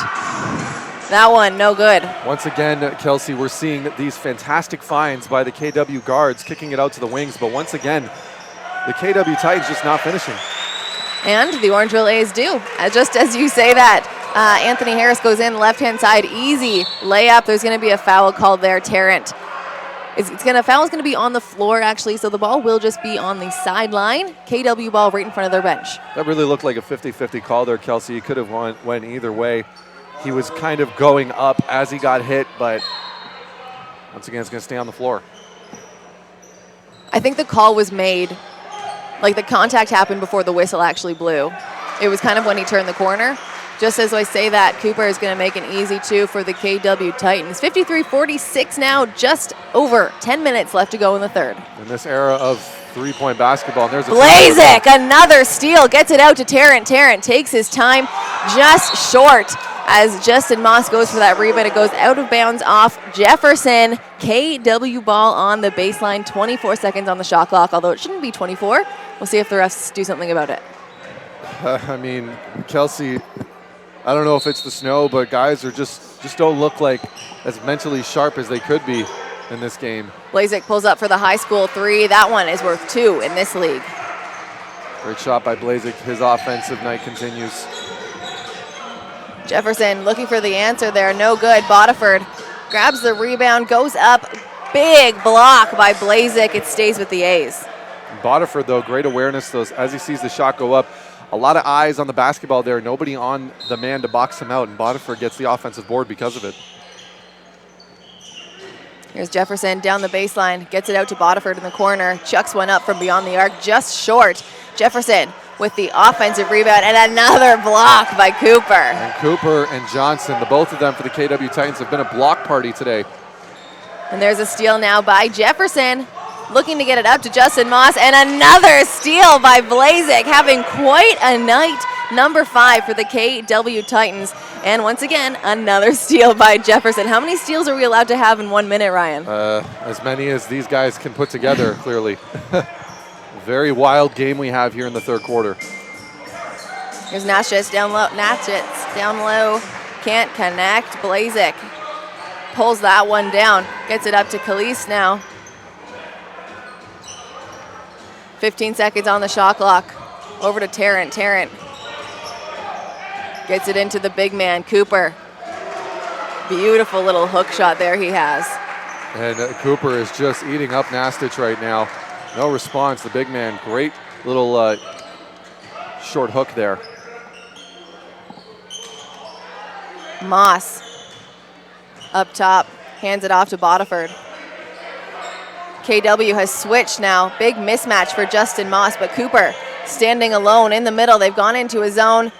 That one, no good. Once again, Kelsey, we're seeing these fantastic finds by the KW guards, kicking it out to the wings, but once again, the KW Titans just not finishing. And the Orangeville A's do. Just as you say that, Anthony Harris goes in left-hand side, easy layup. There's going to be a foul called there. Tarrant. Foul is going to be on the floor, actually, so the ball will just be on the sideline. KW ball right in front of their bench. That really looked like a 50-50 call there, Kelsey. He could have went either way. He was kind of going up as he got hit, but once again, it's going to stay on the floor. I think the call was made, like the contact happened before the whistle actually blew. It was kind of when he turned the corner. Just as I say that, Cooper is going to make an easy two for the KW Titans. 53-46 now, just over 10 minutes left to go in the third. In this era of three-point basketball, and there's a Blazek, another steal, gets it out to Tarrant. Tarrant takes his time, just short, as Justin Moss goes for that rebound. It goes out of bounds off Jefferson. KW ball on the baseline, 24 seconds on the shot clock, although it shouldn't be 24. We'll see if the refs do something about it. I mean, Kelsey, I don't know if it's the snow, but guys are just don't look like as mentally sharp as they could be in this game. Blazek pulls up for the high school three. That one is worth 2 in this league. Great shot by Blazek. His offensive night continues. Jefferson looking for the answer there. No good. Bodiford grabs the rebound, goes up. Big block by Blazek. It stays with the A's. Bodiford, though, great awareness as he sees the shot go up. A lot of eyes on the basketball there. Nobody on the man to box him out, and Bodiford gets the offensive board because of it. Here's Jefferson down the baseline, gets it out to Bodiford in the corner, chucks one up from beyond the arc, just short. Jefferson with the offensive rebound, and another block by Cooper. And Cooper and Johnson, the both of them for the KW Titans, have been a block party today. And there's a steal now by Jefferson, looking to get it up to Justin Moss, and another steal by Blazek, having quite a night. Number 5 for the KW Titans. And once again, another steal by Jefferson. How many steals are we allowed to have in 1 minute, Ryan? As many as these guys can put together, clearly. Very wild game we have here in the third quarter. Here's Natchitz down low. Natchitz down low. Can't connect. Blazik pulls that one down. Gets it up to Khalees now. 15 seconds on the shot clock. Over to Tarrant. Tarrant gets it into the big man, Cooper. Beautiful little hook shot there he has. And Cooper is just eating up Nastic right now. No response. The big man, great little short hook there. Moss up top, hands it off to Bodiford. KW has switched now. Big mismatch for Justin Moss, but Cooper standing alone in the middle. They've gone into a zone.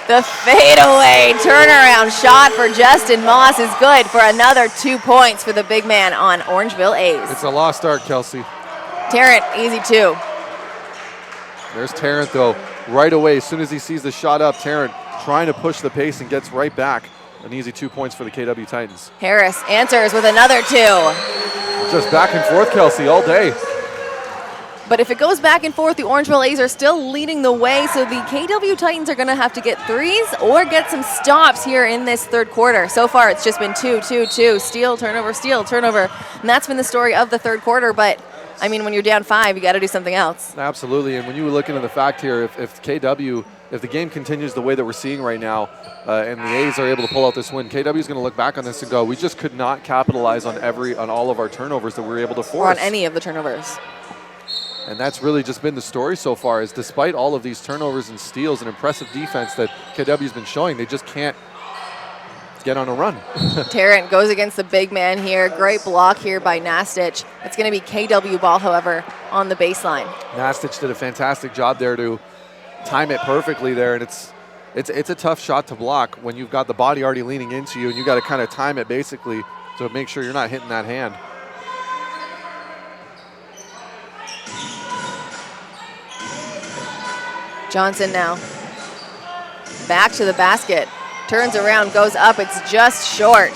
The fadeaway turnaround shot for Justin Moss is good for another 2 points for the big man on Orangeville A's. It's a lost start, Kelsey. Tarrant, easy 2. There's Tarrant, though, right away. As soon as he sees the shot up, Tarrant trying to push the pace and gets right back. An easy 2 points for the KW Titans. Harris answers with another 2. Just back and forth, Kelsey, all day. But if it goes back and forth, the Orangeville A's are still leading the way, so the KW Titans are going to have to get threes or get some stops here in this third quarter. So far, it's just been 2, 2, 2, steal, turnover, and that's been the story of the third quarter. But I mean, when you're down 5, you got to do something else. Absolutely, and when you look into the fact here, if the game continues the way that we're seeing right now, and the A's are able to pull out this win, KW is going to look back on this and go, we just could not capitalize on all of our turnovers that we were able to force. Or on any of the turnovers. And that's really just been the story so far, is despite all of these turnovers and steals and impressive defense that KW's been showing, they just can't get on a run. Tarrant goes against the big man here. Great block here by Nastic. It's going to be KW ball, however, on the baseline. Nastic did a fantastic job there to time it perfectly there, and it's a tough shot to block when you've got the body already leaning into you, and you got to kind of time it basically to make sure you're not hitting that hand. Johnson now. Back to the basket. Turns around, goes up. It's just short.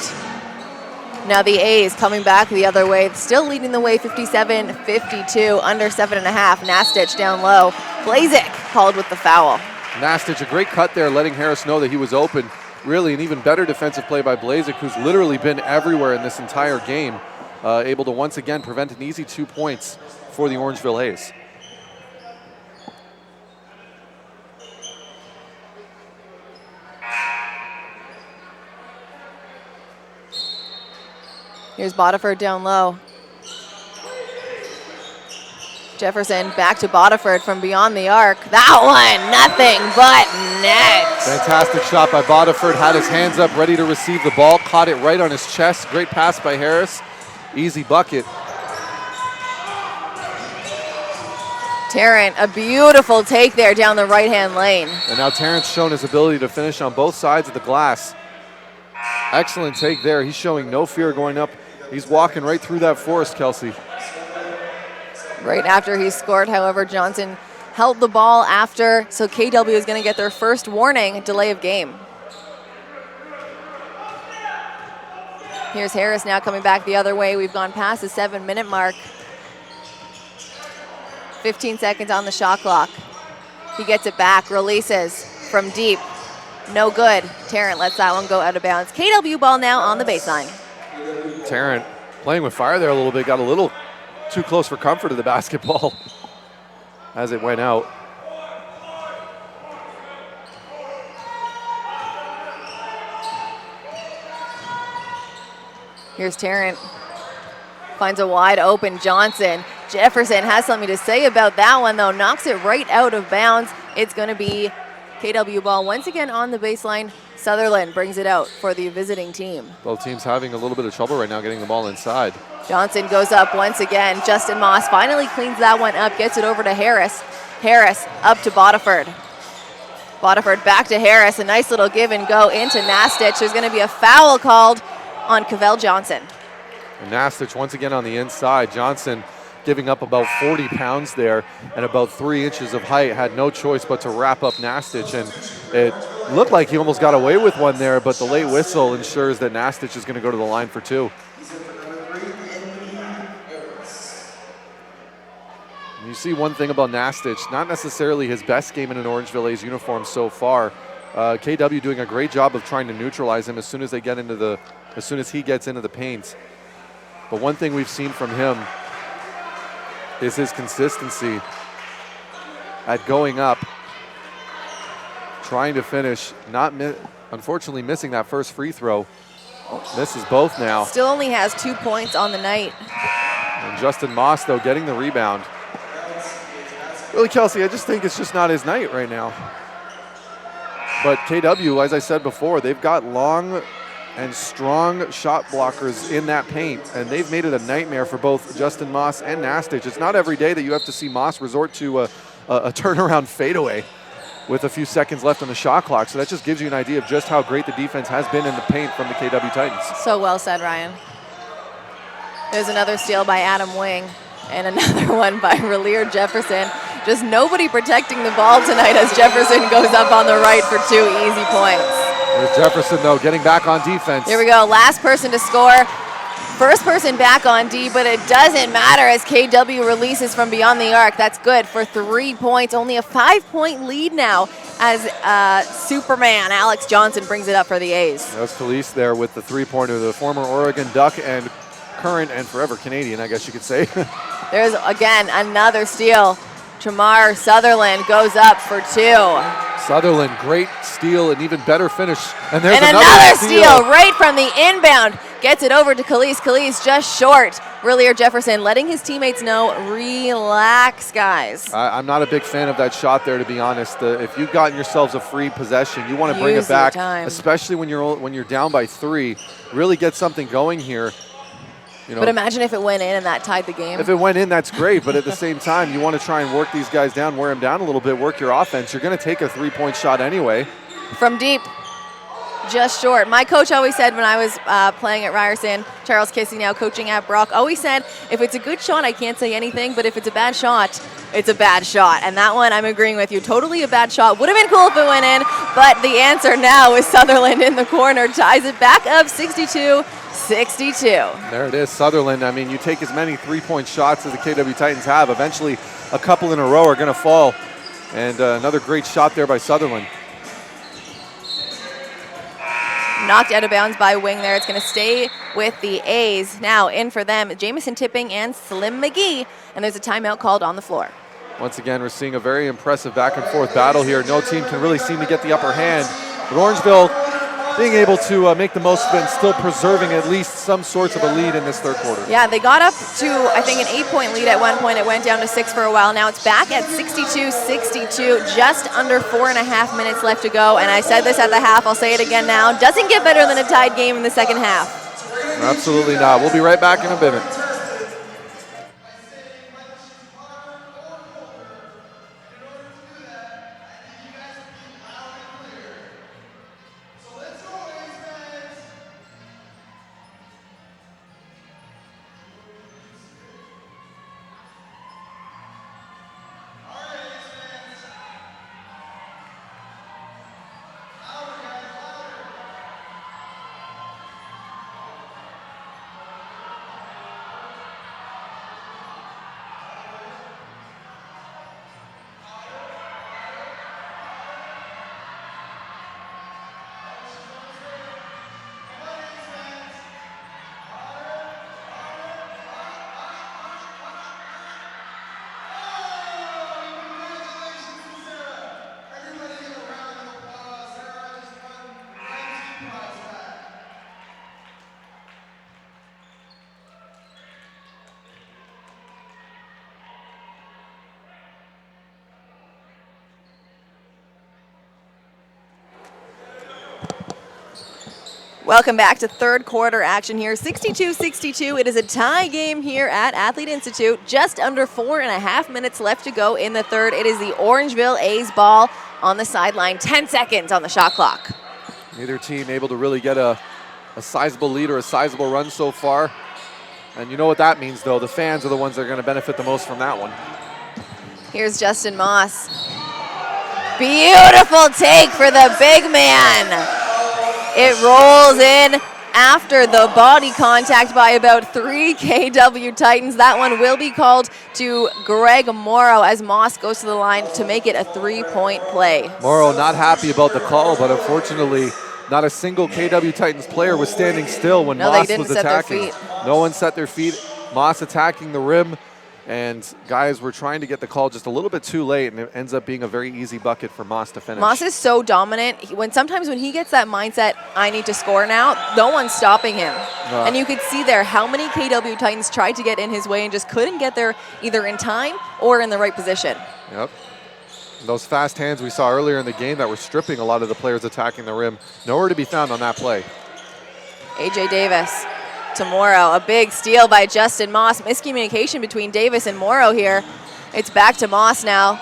Now the A's coming back the other way. Still leading the way, 57-52, under 7.5. Nastic down low. Blazik called with the foul. Nastic, a great cut there, letting Harris know that he was open. Really an even better defensive play by Blazik, who's literally been everywhere in this entire game. Able to once again prevent an easy 2 points for the Orangeville A's. Here's Bodiford down low. Jefferson back to Bodiford from beyond the arc. That one, nothing but net. Fantastic shot by Bodiford. Had his hands up, ready to receive the ball. Caught it right on his chest. Great pass by Harris. Easy bucket. Tarrant, a beautiful take there down the right-hand lane. And now Tarrant's shown his ability to finish on both sides of the glass. Excellent take there. He's showing no fear going up. He's walking right through that forest, Kelsey. Right after he scored, however, Johnson held the ball after, so KW is going to get their first warning, delay of game. Here's Harris now coming back the other way. We've gone past the 7-minute mark. 15 seconds on the shot clock. He gets it back, releases from deep. No good. Tarrant lets that one go out of bounds. KW ball now on the baseline. Tarrant playing with fire there a little bit, got a little too close for comfort of the basketball as it went out. Here's Tarrant. Finds a wide open Johnson. Jefferson has something to say about that one, though. Knocks it right out of bounds. It's going to be KW ball once again on the baseline. Sutherland brings it out for the visiting team. Both teams having a little bit of trouble right now getting the ball inside. Johnson goes up once again. Justin Moss finally cleans that one up, gets it over to Harris. Harris up to Bodiford. Bodiford back to Harris. A nice little give and go into Nastic. There's going to be a foul called on Cavell Johnson. And Nastic once again on the inside. Johnson giving up about 40 pounds there and about 3 inches of height. Had no choice but to wrap up Nastic, and it looked like he almost got away with one there, but the late whistle ensures that Nastic is going to go to the line for 2. You see one thing about Nastich, not necessarily his best game in an Orangeville A's uniform so far. KW doing a great job of trying to neutralize him as soon as he gets into the paint. But one thing we've seen from him is his consistency at going up, trying to finish, unfortunately missing that first free throw. Misses both now. Still only has 2 points on the night. And Justin Moss, though, getting the rebound. Really, Kelsey, I just think it's just not his night right now. But KW, as I said before, they've got long and strong shot blockers in that paint, and they've made it a nightmare for both Justin Moss and Nastich. It's not every day that you have to see Moss resort to a turnaround fadeaway with a few seconds left on the shot clock. So that just gives you an idea of just how great the defense has been in the paint from the KW Titans. So well said, Ryan. There's another steal by Adam Wing and another one by Relier Jefferson. Just nobody protecting the ball tonight as Jefferson goes up on the right for 2 easy points. There's Jefferson, though, getting back on defense. Here we go, last person to score. First person back on D, but it doesn't matter as KW releases from beyond the arc. That's good for 3 points. Only a 5-point lead now as Superman Alex Johnson brings it up for the A's. That was Felice there with the three-pointer, the former Oregon Duck and current and forever Canadian, I guess you could say. There's, again, another steal. Tramar Sutherland goes up for 2. Sutherland, great steal, and even better finish. And there's another steal right from the inbound. Gets it over to Khalees. Khalees just short. Relier Jefferson letting his teammates know, relax, guys. I'm not a big fan of that shot there, to be honest. If you've gotten yourselves a free possession, you want to bring it back, especially when you're down by 3. Really get something going here. You know, but imagine if it went in and that tied the game. If it went in, that's great. But at the same time, you want to try and work these guys down, wear them down a little bit, work your offense. You're going to take a 3-point shot anyway. From deep, just short. My coach always said when I was playing at Ryerson, Charles Kissy now coaching at Brock, always said, if it's a good shot, I can't say anything. But if it's a bad shot, it's a bad shot. And that one, I'm agreeing with you. Totally a bad shot. Would have been cool if it went in. But the answer now is Sutherland in the corner. Ties it back up 62-62. There it is, Sutherland. I mean, you take as many 3-point shots as the KW Titans have. Eventually, a couple in a row are going to fall. And another great shot there by Sutherland. Knocked out of bounds by Wing there. It's going to stay with the A's. Now in for them, Jamison Tipping and Slim McGee. And there's a timeout called on the floor. Once again, we're seeing a very impressive back-and-forth battle here. No team can really seem to get the upper hand. But Orangeville being able to make the most of it and still preserving at least some sorts of a lead in this third quarter. Yeah, they got up to, I think, an 8-point lead at one point. It went down to 6 for a while. Now it's back at 62-62, just under 4.5 minutes left to go. And I said this at the half, I'll say it again now. Doesn't get better than a tied game in the second half. Absolutely not. We'll be right back in a minute. Welcome back to third quarter action here. 62-62. It is a tie game here at Athlete Institute. Just under 4.5 minutes left to go in the third. It is the Orangeville A's ball on the sideline. 10 seconds on the shot clock. Neither team able to really get a sizable lead or a sizable run so far. And you know what that means, though. The fans are the ones that are going to benefit the most from that one. Here's Justin Moss. Beautiful take for the big man. It rolls in after the body contact by about 3 KW Titans. That one will be called to Greg Morrow as Moss goes to the line to make it a 3-point play. Morrow not happy about the call, but unfortunately not a single KW Titans player was standing still when Moss was attacking. No one set their feet. Moss attacking the rim, and guys were trying to get the call just a little bit too late, and it ends up being a very easy bucket for Moss to finish. Moss is so dominant. Sometimes when he gets that mindset, I need to score now, no one's stopping him. And you could see there how many KW Titans tried to get in his way and just couldn't get there either in time or in the right position. Yep. Those fast hands we saw earlier in the game that were stripping a lot of the players attacking the rim, nowhere to be found on that play. A.J. Davis to Morrow. A big steal by Justin Moss. Miscommunication between Davis and Morrow here. It's back to Moss now.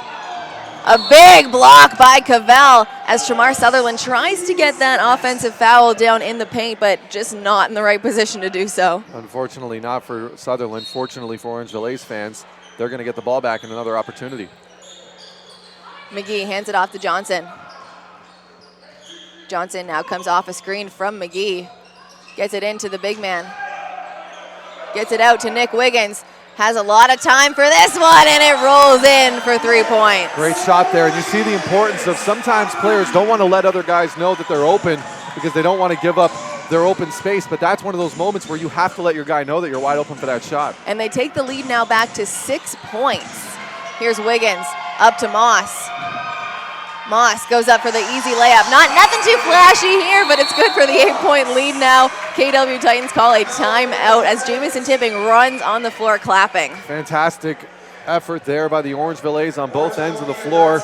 A big block by Cavell as Shamar Sutherland tries to get that offensive foul down in the paint, but just not in the right position to do so. Unfortunately not for Sutherland. Fortunately for Orangeville A's fans, they're going to get the ball back in another opportunity. McGee hands it off to Johnson. Johnson now comes off a screen from McGee. Gets it into the big man. Gets it out to Nick Wiggins. Has a lot of time for this one, and it rolls in for 3 points. Great shot there, and you see the importance of sometimes players don't want to let other guys know that they're open because they don't want to give up their open space, but that's one of those moments where you have to let your guy know that you're wide open for that shot. And they take the lead now back to 6 points. Here's Wiggins up to Moss. Moss goes up for the easy layup. Nothing too flashy here, but it's good for the 8-point lead now. KW Titans call a timeout as Jamison Tipping runs on the floor clapping. Fantastic effort there by the Orangeville A's on both ends of the floor,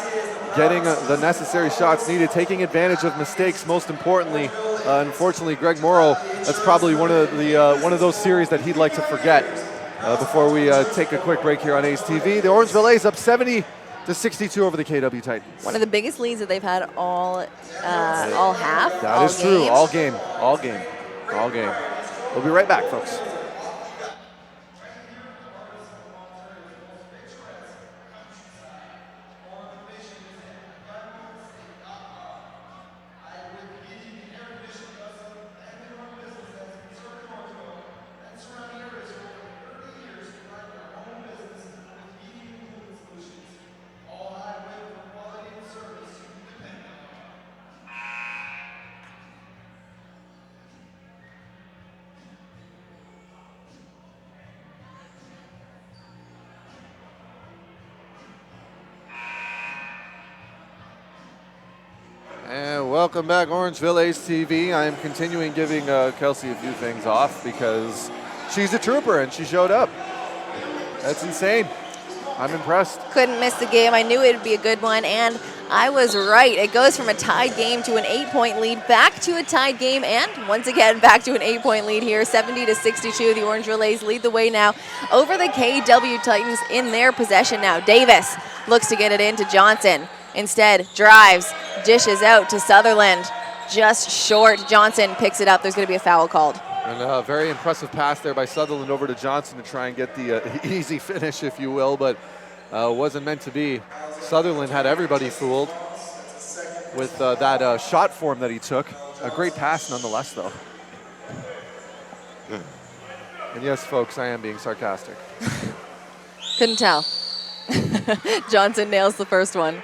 getting the necessary shots needed, taking advantage of mistakes. Most importantly, unfortunately, Greg Morrow, that's probably one of those series that he'd like to forget. Before we take a quick break here on A's TV, the Orangeville A's up 70-62 over the KW Titans. One of the biggest leads that they've had all half. That is true. All game. We'll be right back, folks. Welcome back, Orangeville A's TV. I am continuing giving Kelsey a few things off because she's a trooper and she showed up. That's insane. I'm impressed. Couldn't miss the game. I knew it would be a good one, and I was right. It goes from a tied game to an 8-point lead, back to a tied game, and once again back to an 8-point lead here. 70-62. The Orangeville A's lead the way now over the KW Titans in their possession now. Davis looks to get it into Johnson. Instead, drives, dishes out to Sutherland. Just short. Johnson picks it up. There's going to be a foul called. And a very impressive pass there by Sutherland over to Johnson to try and get the easy finish, if you will, but wasn't meant to be. Sutherland had everybody fooled with that shot form that he took. A great pass nonetheless, though. And yes, folks, I am being sarcastic. Couldn't tell. Johnson nails the first one.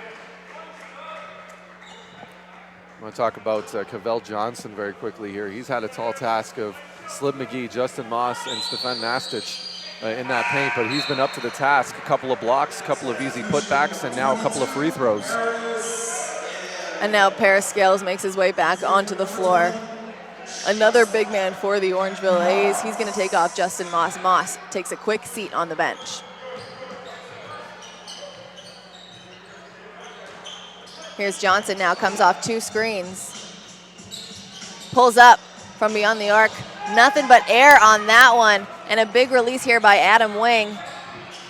I want to talk about Cavell Johnson very quickly here. He's had a tall task of Slib McGee, Justin Moss, and Stefan Nastich in that paint, but he's been up to the task. A couple of blocks, a couple of easy putbacks, and now a couple of free throws. And now Paris Scales makes his way back onto the floor. Another big man for the Orangeville A's. He's going to take off Justin Moss. Moss takes a quick seat on the bench. Here's Johnson now, comes off 2 screens. Pulls up from beyond the arc. Nothing but air on that one. And a big release here by Adam Wing.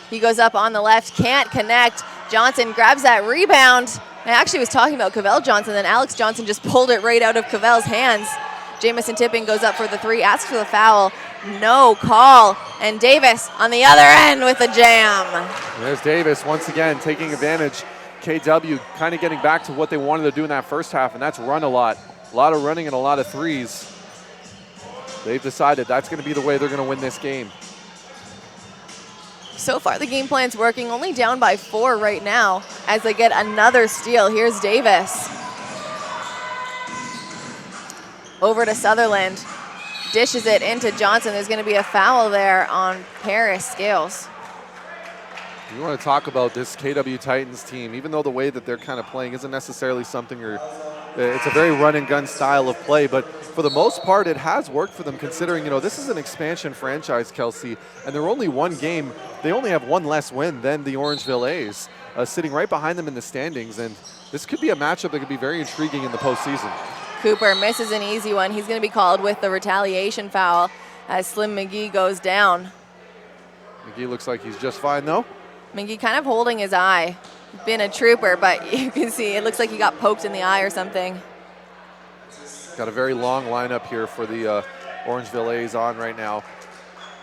He goes up on the left, can't connect. Johnson grabs that rebound. I actually was talking about Cavell Johnson, then Alex Johnson just pulled it right out of Cavell's hands. Jamison Tipping goes up for the 3, asks for the foul. No call. And Davis on the other end with the jam. There's Davis once again taking advantage. KW kind of getting back to what they wanted to do in that first half, and that's run a lot. A lot of running and a lot of threes. they've decided that's going to be the way they're going to win this game. So far, the game plan's working. Only down by 4 right now as they get another steal. Here's Davis. Over to Sutherland. Dishes it into Johnson. There's going to be a foul there on Paris Scales. You want to talk about this KW Titans team, even though the way that they're kind of playing isn't necessarily something it's a very run and gun style of play, but for the most part, it has worked for them considering, this is an expansion franchise, Kelsey, and they're only one game. They only have one less win than the Orangeville A's, sitting right behind them in the standings, and this could be a matchup that could be very intriguing in the postseason. Cooper misses an easy one. He's going to be called with the retaliation foul as Slim McGee goes down. McGee looks like he's just fine, though. McGee kind of holding his eye. Been a trooper, but you can see it looks like he got poked in the eye or something. Got a very long lineup here for the Orangeville A's on right now.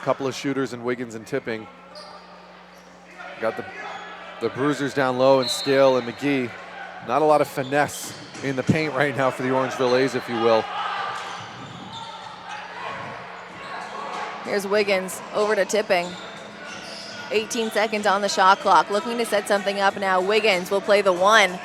A couple of shooters in Wiggins and Tipping. Got the bruisers down low and Scale and McGee. Not a lot of finesse in the paint right now for the Orangeville A's, if you will. Here's Wiggins over to Tipping. 18 seconds on the shot clock. Looking to set something up now. Wiggins will play the 1.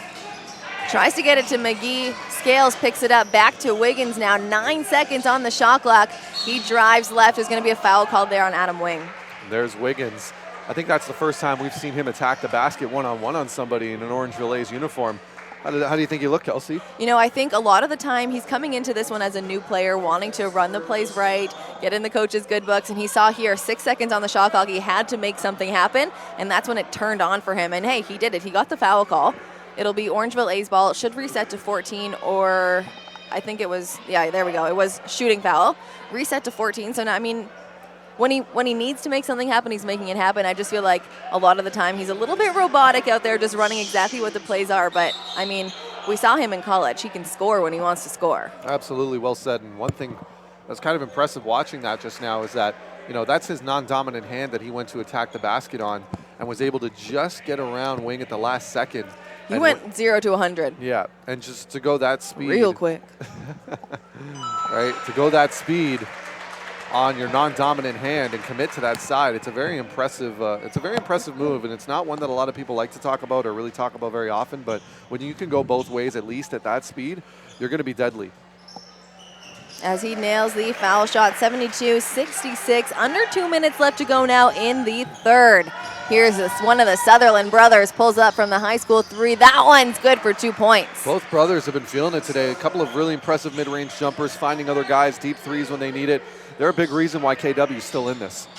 Tries to get it to McGee. Scales picks it up back to Wiggins now. 9 seconds on the shot clock. He drives left. There's going to be a foul called there on Adam Wing. There's Wiggins. I think that's the first time we've seen him attack the basket one-on-one on somebody in an Orangeville A's uniform. How do you think you look, Kelsey? I think a lot of the time he's coming into this one as a new player, wanting to run the plays right, get in the coach's good books, and he saw here 6 seconds on the shot clock. He had to make something happen, and that's when it turned on for him. And hey, he did it. He got the foul call. It'll be Orangeville A's ball. It should reset to 14, or I think it was, yeah, there we go. It was shooting foul. Reset to 14. So now, when he needs to make something happen, he's making it happen. I just feel like a lot of the time he's a little bit robotic out there, just running exactly what the plays are. But, we saw him in college. He can score when he wants to score. Absolutely, well said. And one thing that's kind of impressive watching that just now is that, that's his non-dominant hand that he went to attack the basket on and was able to just get around Wing at the last second. He went 0 to 100. Yeah, and just to go that speed. Real quick. Right, to go that speed on your non-dominant hand and commit to that side, it's a very impressive move, and it's not one that a lot of people like to talk about or really talk about very often, but when you can go both ways at least at that speed, you're going to be deadly. As he nails the foul shot, 72-66, under 2 minutes left to go now in the third. Here's one of the Sutherland brothers, pulls up from the high school 3. That one's good for 2 points. Both brothers have been feeling it today. A couple of really impressive mid-range jumpers, finding other guys, deep threes when they need it. They're a big reason why KW is still in this.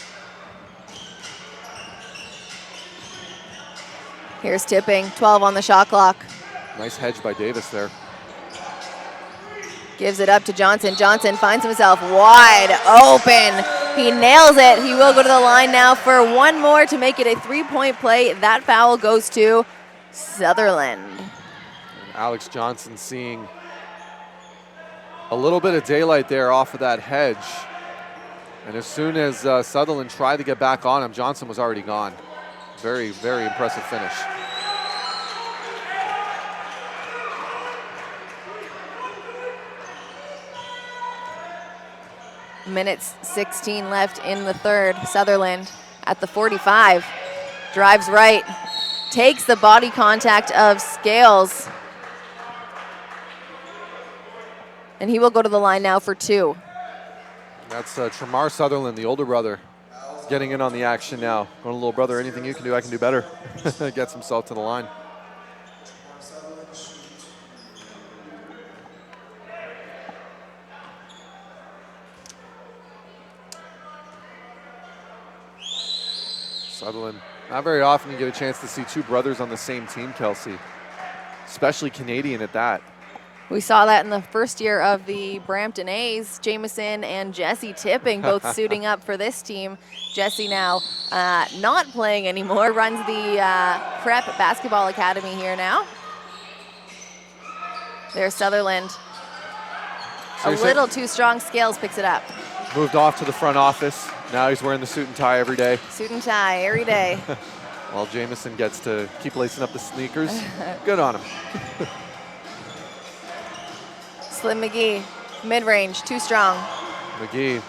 Here's Tipping, 12 on the shot clock. Nice hedge by Davis there. Gives it up to Johnson. Johnson finds himself wide open. He nails it. He will go to the line now for one more to make it a 3-point play. That foul goes to Sutherland. And Alex Johnson seeing a little bit of daylight there off of that hedge. And as soon as Sutherland tried to get back on him, Johnson was already gone. Very, very impressive finish. Minutes 16 left in the third. Sutherland at the 45. Drives right. Takes the body contact of Scales. And he will go to the line now for 2. That's Tremar Sutherland, the older brother, getting in on the action now. Going, little brother, anything you can do, I can do better. Gets himself to the line. Sutherland, not very often you get a chance to see 2 brothers on the same team, Kelsey. Especially Canadian at that. We saw that in the first year of the Brampton A's. Jamison and Jesse Tipping both suiting up for this team. Jesse now not playing anymore, runs the Prep Basketball Academy here now. There's Sutherland. A little too strong. Scales picks it up. Moved off to the front office. Now he's wearing the suit and tie every day. Suit and tie every day. While Jamison gets to keep lacing up the sneakers. Good on him. Slim McGee, mid-range, too strong. McGee,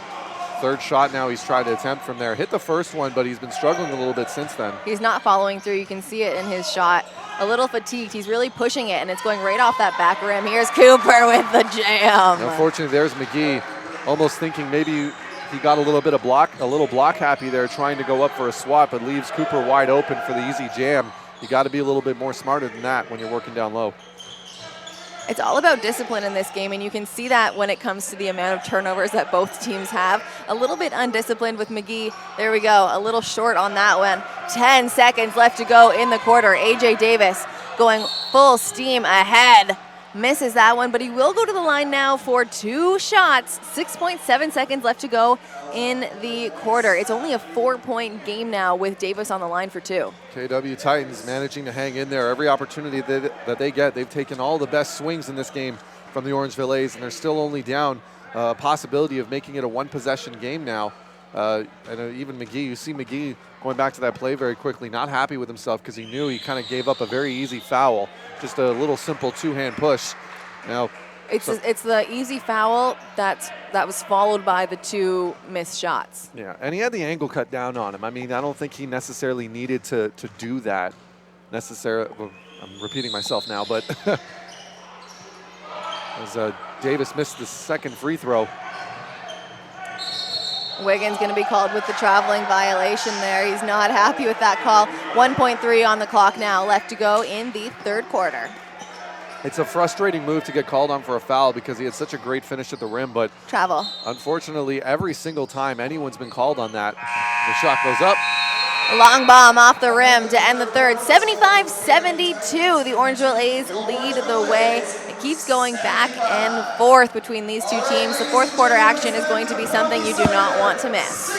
third shot now he's tried to attempt from there. Hit the first one, but he's been struggling a little bit since then. He's not following through. You can see it in his shot. A little fatigued. He's really pushing it, and it's going right off that back rim. Here's Cooper with the jam. Unfortunately, there's McGee, almost thinking maybe he got a little block happy there, trying to go up for a swat, but leaves Cooper wide open for the easy jam. You got to be a little bit more smarter than that when you're working down low. It's all about discipline in this game, and you can see that when it comes to the amount of turnovers that both teams have. A little bit undisciplined with McGee. There we go, a little short on that one. 10 seconds left to go in the quarter. A.J. Davis going full steam ahead. Misses that one, but he will go to the line now for 2 shots. 6.7 seconds left to go in the quarter. It's only a 4-point game now with Davis on the line for 2. KW Titans managing to hang in there. Every opportunity that they get, they've taken all the best swings in this game from the Orangeville A's, and they're still only down a possibility of making it a 1-possession game now. And even McGee, you see McGee going back to that play very quickly, not happy with himself because he knew he kind of gave up a very easy foul. Just a little simple 2-hand push. Now, it's the easy foul that was followed by the 2 missed shots. Yeah, and he had the angle cut down on him. I mean, I don't think he necessarily needed to do that. Well, I'm repeating myself now, but as Davis missed the second free throw. Wiggins going to be called with the traveling violation there. He's not happy with that call. 1.3 on the clock now, left to go in the third quarter. It's a frustrating move to get called on for a foul because he had such a great finish at the rim, but travel. Unfortunately, every single time anyone's been called on that, the shot goes up. Long bomb off the rim to end the third. 75-72. The Orangeville A's lead the way. It keeps going back and forth between these two teams. The fourth quarter action is going to be something you do not want to miss.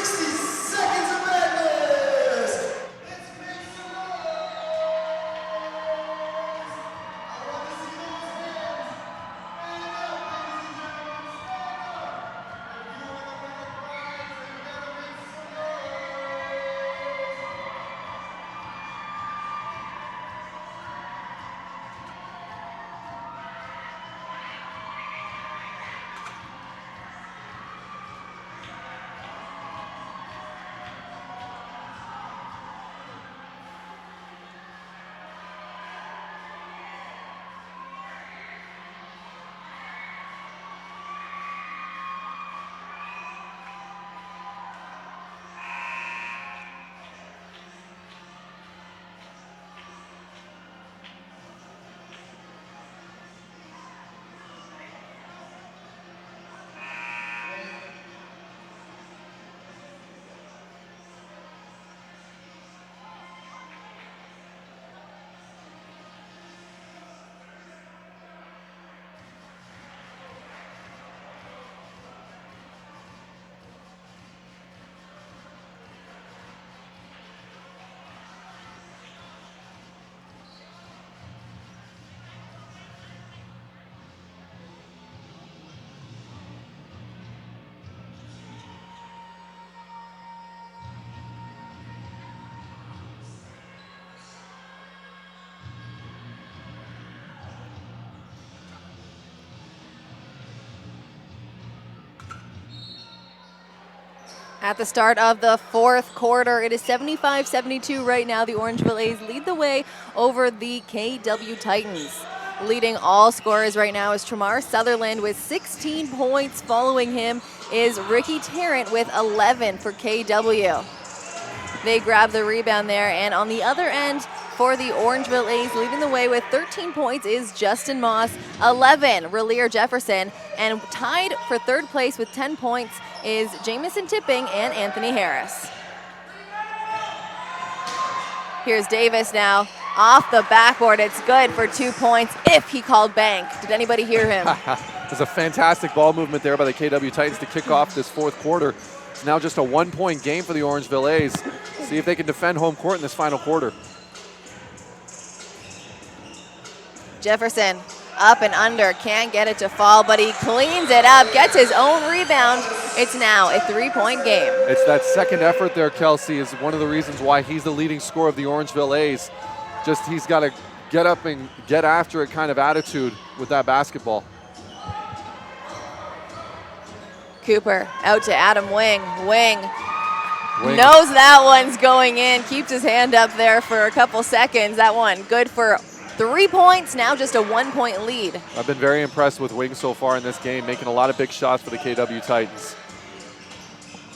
At the start of the fourth quarter, it is 75-72 right now. The Orangeville A's lead the way over the KW Titans. Leading all scorers right now is Tramar Sutherland with 16 points. Following him is Ricky Tarrant with 11 for KW. They grab the rebound there, and on the other end for the Orangeville A's, leading the way with 13 points is Justin Moss, 11 Relier Jefferson, and tied for third place with 10 points is Jamison Tipping and Anthony Harris. Here's Davis now off the backboard. It's good for 2 points if he called bank. Did anybody hear him? There's a fantastic ball movement there by the KW Titans to kick off this fourth quarter. It's now just a 1-point game for the Orangeville A's. See if they can defend home court in this final quarter. Jefferson up and under, can't get it to fall, but he cleans it up, gets his own rebound. It's now a 3-point game. It's that second effort there, Kelsey, is one of the reasons why he's the leading scorer of the Orangeville A's. Just he's got a get up and get after it kind of attitude with that basketball. Cooper out to Adam Wing. Wing knows that one's going in, keeps his hand up there for a couple seconds. That one good for 3 points, now just a 1 point lead. I've been very impressed with Wing so far in this game, making a lot of big shots for the KW Titans.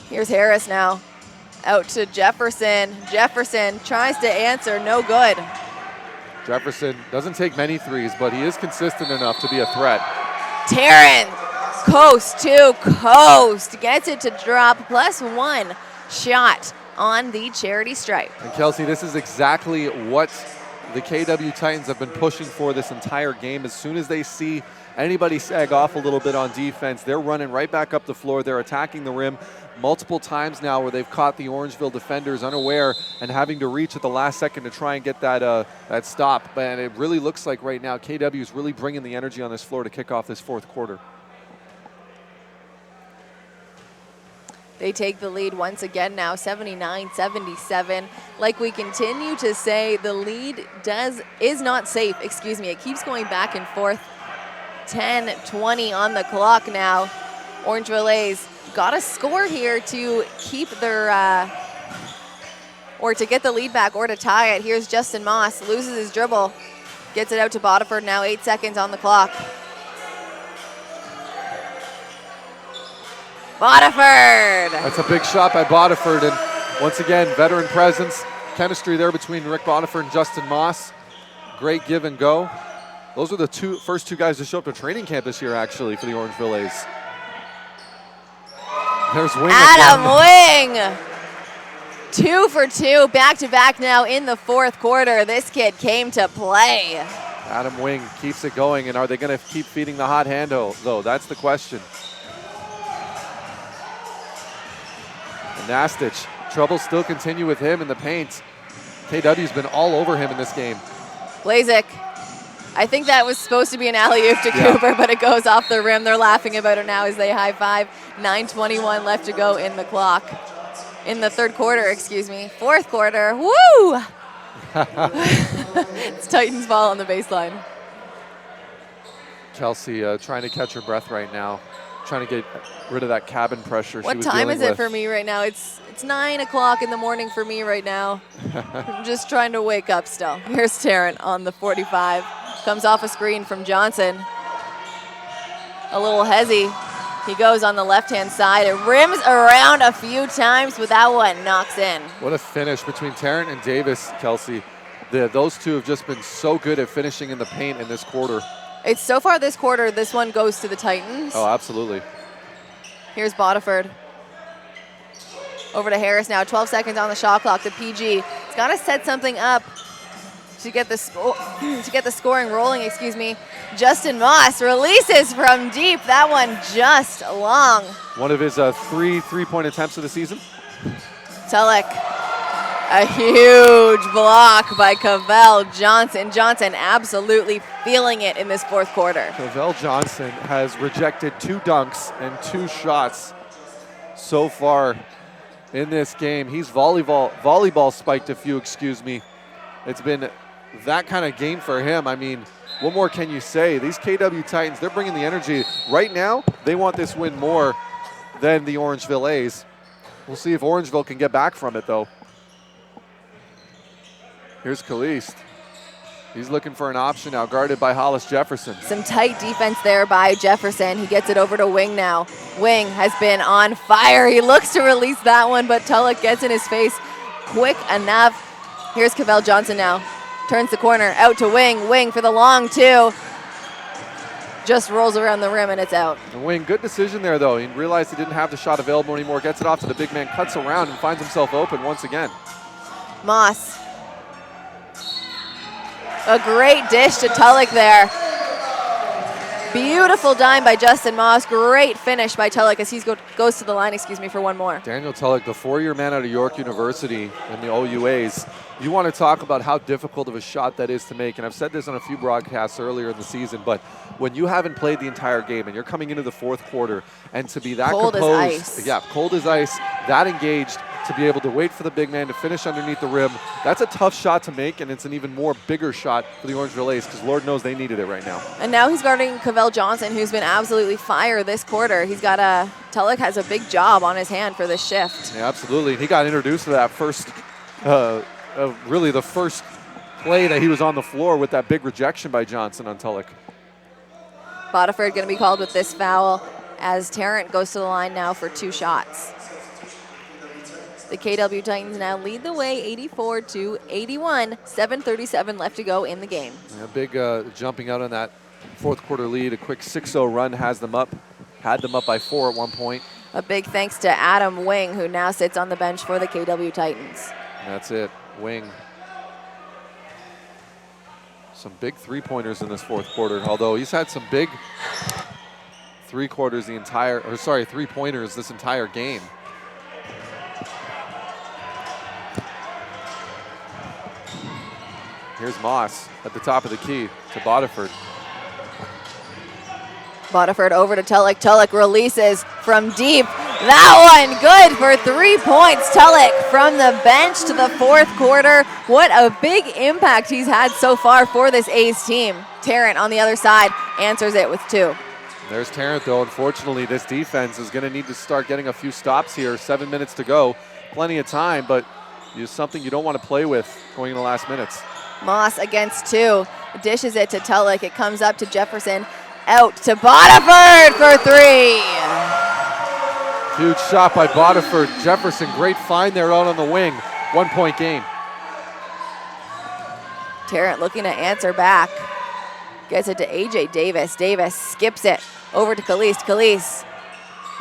Here's Harris now, out to Jefferson. Jefferson tries to answer, no good. Jefferson doesn't take many threes, but he is consistent enough to be a threat. Taryn, coast to coast, gets it to drop, +1 shot on the charity stripe. And Kelsey, this is exactly what the KW Titans have been pushing for this entire game. As soon as they see anybody sag off a little bit on defense, they're running right back up the floor. They're attacking the rim multiple times now where they've caught the Orangeville defenders unaware and having to reach at the last second to try and get that stop. But it really looks like right now KW is really bringing the energy on this floor to kick off this fourth quarter. They take the lead once again now, 79-77. Like we continue to say, the lead is not safe, excuse me. It keeps going back and forth. 10-20 on the clock now. Orangeville A's got a score here to keep their, or to get the lead back or to tie it. Here's Justin Moss, loses his dribble, gets it out to Bodiford now, 8 seconds on the clock. Bodiford! That's a big shot by Bodiford, and once again, veteran presence, chemistry there between Rick Bodiford and Justin Moss. Great give and go. Those are the first two guys to show up to training camp this year, actually, for the Orangeville A's. There's Wing. Adam Wing! 2 for 2, back-to-back now in the fourth quarter. This kid came to play. Adam Wing keeps it going, and are they going to keep feeding the hot hand, though? That's the question. Nastich, troubles still continue with him in the paint. KW's been all over him in this game. Blazik, I think that was supposed to be an alley-oop to Cooper, but it goes off the rim. They're laughing about it now as they high-five. 9:21 left to go in the clock. In the third quarter, excuse me. Fourth quarter, woo! It's Titans ball on the baseline. Kelsey trying to catch her breath right now. Trying to get rid of that cabin pressure. What time is it for me right now? It's 9 o'clock in the morning for me right now. I'm just trying to wake up still. Here's Tarrant on the 45. Comes off a screen from Johnson. A little hezzy. He goes on the left-hand side. It rims around a few times, but that one knocks in. What a finish between Tarrant and Davis, Kelsey. Those two have just been so good at finishing in the paint in this quarter. It's so far this quarter, this one goes to the Titans. Oh, absolutely. Here's Bodiford. Over to Harris now, 12 seconds on the shot clock. The PG, it's got to set something up to get the scoring rolling, excuse me. Justin Moss releases from deep. That one just long. One of his three-point attempts of the season. Tulloch. A huge block by Cavell Johnson. Johnson absolutely feeling it in this fourth quarter. Cavell Johnson has rejected 2 dunks and 2 shots so far in this game. He's volleyball spiked a few, excuse me. It's been that kind of game for him. I mean, what more can you say? These KW Titans, they're bringing the energy. Right now, they want this win more than the Orangeville A's. We'll see if Orangeville can get back from it, though. Here's Kalist. He's looking for an option now, guarded by Hollis Jefferson. Some tight defense there by Jefferson. He gets it over to Wing now. Wing has been on fire. He looks to release that one, but Tulloch gets in his face quick enough. Here's Cavell Johnson now. Turns the corner, out to Wing. Wing for the long 2. Just rolls around the rim and it's out. And Wing, good decision there, though. He realized he didn't have the shot available anymore. Gets it off to the big man, cuts around, and finds himself open once again. Moss. A great dish to Tulloch there. Beautiful dime by Justin Moss. Great finish by Tulloch as he goes to the line, for one more. Daniel Tulloch, the 4-year man out of York University in the OUAs. You want to talk about how difficult of a shot that is to make, and I've said this on a few broadcasts earlier in the season, but when you haven't played the entire game and you're coming into the fourth quarter and to be that cold composed, as ice. yeah, cold as ice, that engaged, to be able to wait for the big man to finish underneath the rim. That's a tough shot to make, and it's an even more bigger shot for the Orangeville A's because Lord knows they needed it right now. And now he's guarding Cavell Johnson, who's been absolutely fire this quarter. He's got Tulloch has a big job on his hand for this shift. Yeah, absolutely. He got introduced to that first, really the first play that he was on the floor with that big rejection by Johnson on Tulloch. Bodiford going to be called with this foul as Tarrant goes to the line now for 2 shots. The KW Titans now lead the way 84-81, 7:37 left to go in the game. Yeah, big jumping out on that fourth quarter lead. A quick 6-0 run had them up by 4 at one point. A big thanks to Adam Wing, who now sits on the bench for the KW Titans. That's it, Wing. Some big three-pointers in this fourth quarter, although he's had some big three-pointers this entire game. Here's Moss at the top of the key to Bodiford. Bodiford over to Tulloch. Tulloch releases from deep. That one good for 3 points. Tulloch from the bench to the fourth quarter. What a big impact he's had so far for this A's team. Tarrant on the other side answers it with 2. There's Tarrant, though. Unfortunately, this defense is going to need to start getting a few stops here. 7 minutes to go. Plenty of time, but it's something you don't want to play with going in the last minutes. Moss against 2. Dishes it to Tulloch. It comes up to Jefferson. Out to Bodiford for 3. Huge shot by Bodiford. Jefferson, great find there out on the wing. 1 point game. Tarrant looking to answer back. Gets it to AJ Davis. Davis skips it over to Khalees. Khalees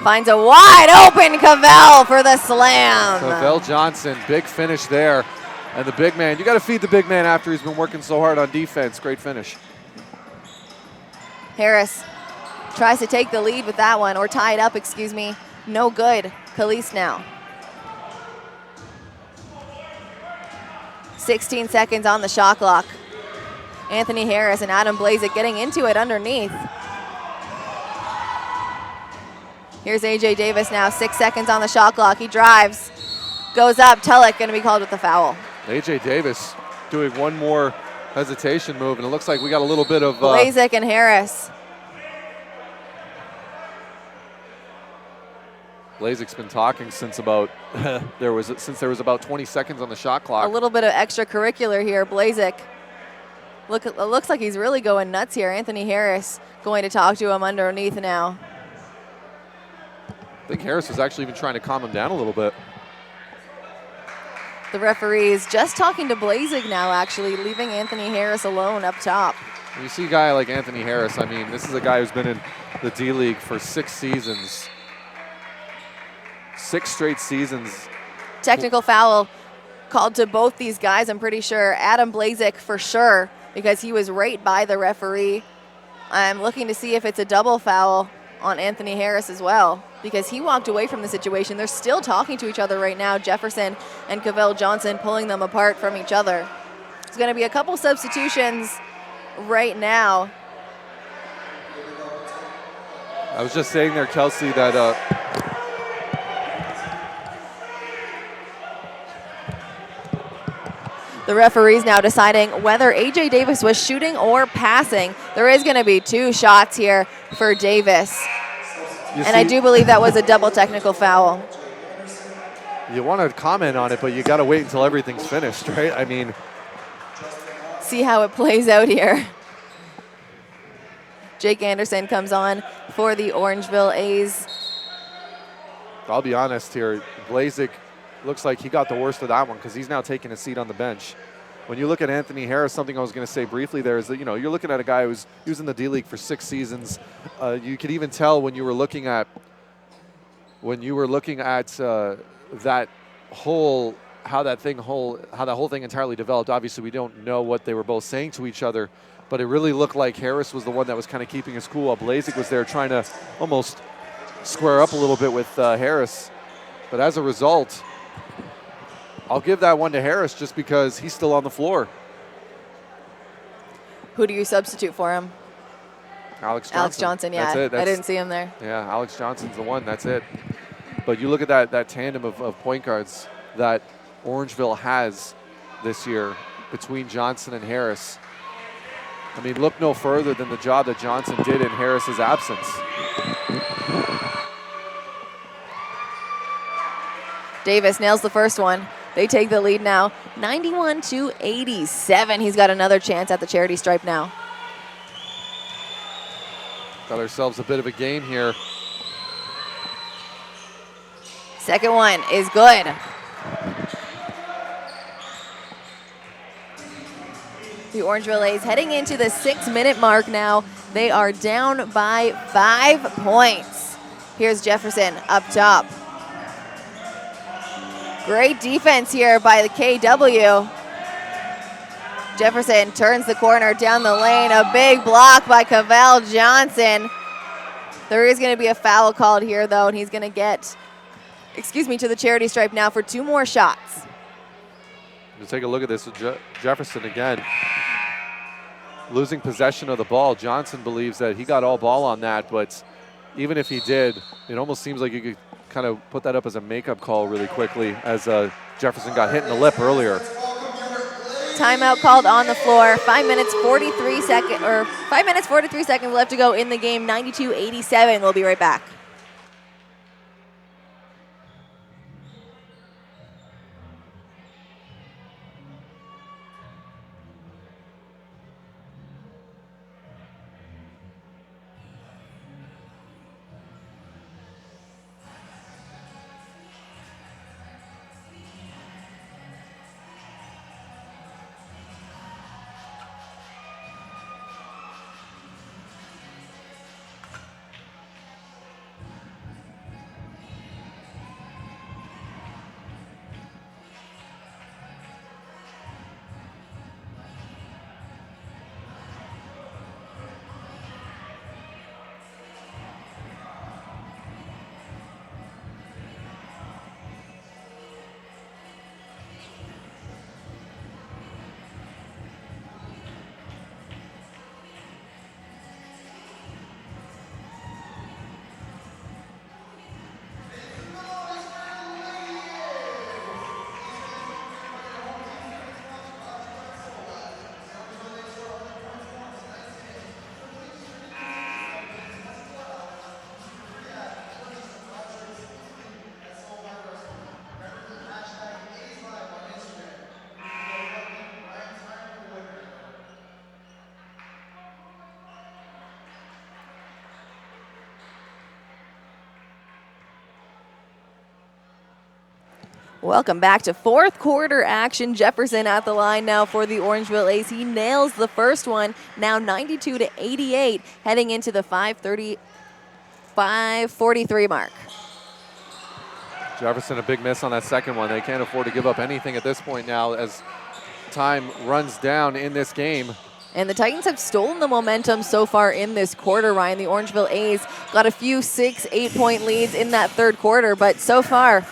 finds a wide open Cavell for the slam. Cavell Johnson, big finish there. And the big man, you got to feed the big man after he's been working so hard on defense. Great finish. Harris tries to take the lead with that one, or tie it up, excuse me. No good. Khalees now. 16 seconds on the shot clock. Anthony Harris and Adam Blazik getting into it underneath. Here's AJ Davis now, 6 seconds on the shot clock. He drives, goes up. Tulloch going to be called with the foul. AJ Davis doing one more hesitation move, and it looks like we got a little bit of Blazik and Harris. Blazik's been talking since about there was about 20 seconds on the shot clock. A little bit of extracurricular here. Blazik. It looks like he's really going nuts here. Anthony Harris going to talk to him underneath now. I think Harris was actually even trying to calm him down a little bit. The referee is just talking to Blazik now, actually, leaving Anthony Harris alone up top. When you see a guy like Anthony Harris, I mean, this is a guy who's been in the D-League for 6 seasons. 6 straight seasons. Technical foul called to both these guys, I'm pretty sure. Adam Blazik for sure, because he was right by the referee. I'm looking to see if it's a double foul on Anthony Harris as well, because he walked away from the situation. They're still talking to each other right now, Jefferson and Cavell Johnson pulling them apart from each other. There's going to be a couple substitutions right now. I was just saying there, Kelsey, that the referee's now deciding whether AJ Davis was shooting or passing. There is going to be 2 shots here for Davis. I do believe that was a double technical foul. You want to comment on it, but you got to wait until everything's finished, right? I mean, see how it plays out here. Jake Anderson comes on for the Orangeville A's. I'll be honest here. Blazik looks like he got the worst of that one because he's now taking a seat on the bench. When you look at Anthony Harris, something I was going to say briefly there is that, you're looking at a guy who's in the D-League for 6 seasons. You could even tell when you were looking at that whole how that whole thing entirely developed. Obviously, we don't know what they were both saying to each other, but it really looked like Harris was the one that was kind of keeping his cool while Blazik was there trying to almost square up a little bit with Harris. But as a result, I'll give that one to Harris just because he's still on the floor. Who do you substitute for him? Alex Johnson. Alex Johnson, yeah. I didn't see him there. Yeah, Alex Johnson's the one. That's it. But you look at that tandem of point guards. that Orangeville has this year between Johnson and Harris. I mean, look no further than the job that Johnson did in Harris's absence. Davis nails the first one. They take the lead now, 91-87. He's got another chance at the charity stripe now. Got ourselves a bit of a game here. Second one is good. The Orangeville A's heading into the 6-minute mark now. They are down by 5 points. Here's Jefferson up top. Great defense here by the KW. Jefferson turns the corner down the lane. A big block by Cavell Johnson. There is going to be a foul called here, though, and he's going to get, to the charity stripe now for 2 more shots. Let's take a look at this with Jefferson again. Losing possession of the ball. Johnson believes that he got all ball on that, but even if he did, it almost seems like you could kind of put that up as a makeup call really quickly, as Jefferson got hit in the lip earlier. Timeout called on the floor. 5 minutes 43 seconds left to go in the game. 92-87. We'll be right back. Welcome back to 4th quarter action. Jefferson at the line now for the Orangeville A's. He nails the first one, now 92-88, heading into the 5:43 mark. Jefferson a big miss on that second one. They can't afford to give up anything at this point now as time runs down in this game. And the Titans have stolen the momentum so far in this quarter, Ryan. The Orangeville A's got a few 6-8 point leads in that 3rd quarter, but so far,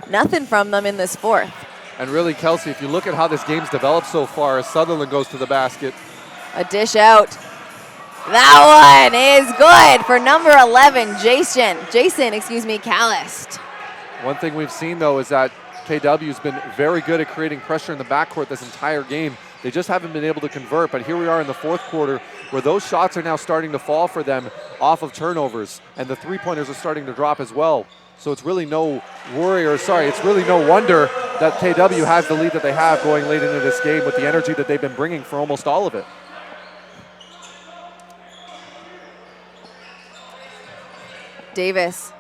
nothing from them in this 4th. And really, Kelsey, if you look at how this game's developed so far, as Sutherland goes to the basket. A dish out. That one is good for number 11, Jason, Callist. One thing we've seen, though, is that KW's been very good at creating pressure in the backcourt this entire game. They just haven't been able to convert, but here we are in the 4th quarter where those shots are now starting to fall for them off of turnovers, and the three-pointers are starting to drop as well. So it's really no it's really no wonder that KW has the lead that they have going late into this game with the energy that they've been bringing for almost all of it. Davis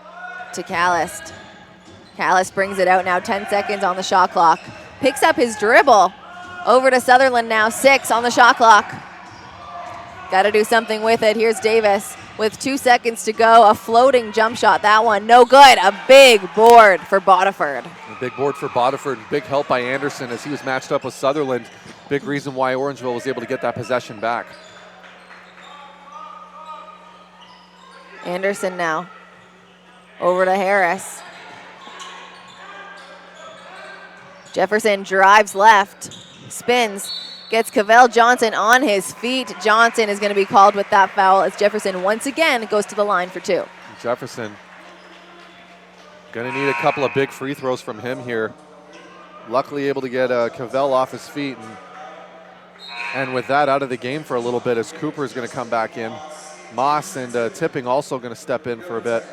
to Callist. Callist brings it out now, 10 seconds on the shot clock. Picks up his dribble. Over to Sutherland now, 6 on the shot clock. Got to do something with it. Here's Davis with 2 seconds to go. A floating jump shot, that one no good. A big board for Bodiford. A big board for Bodiford. Big help by Anderson as he was matched up with Sutherland. Big reason why Orangeville was able to get that possession back. Anderson now. Over to Harris. Jefferson drives left. Spins. Gets Cavell Johnson on his feet. Johnson is going to be called with that foul as Jefferson once again goes to the line for 2. Jefferson going to need a couple of big free throws from him here. luckily able to get Cavell off his feet. And with that out of the game for a little bit as Cooper is going to come back in. Moss and Tipping also going to step in for a bit.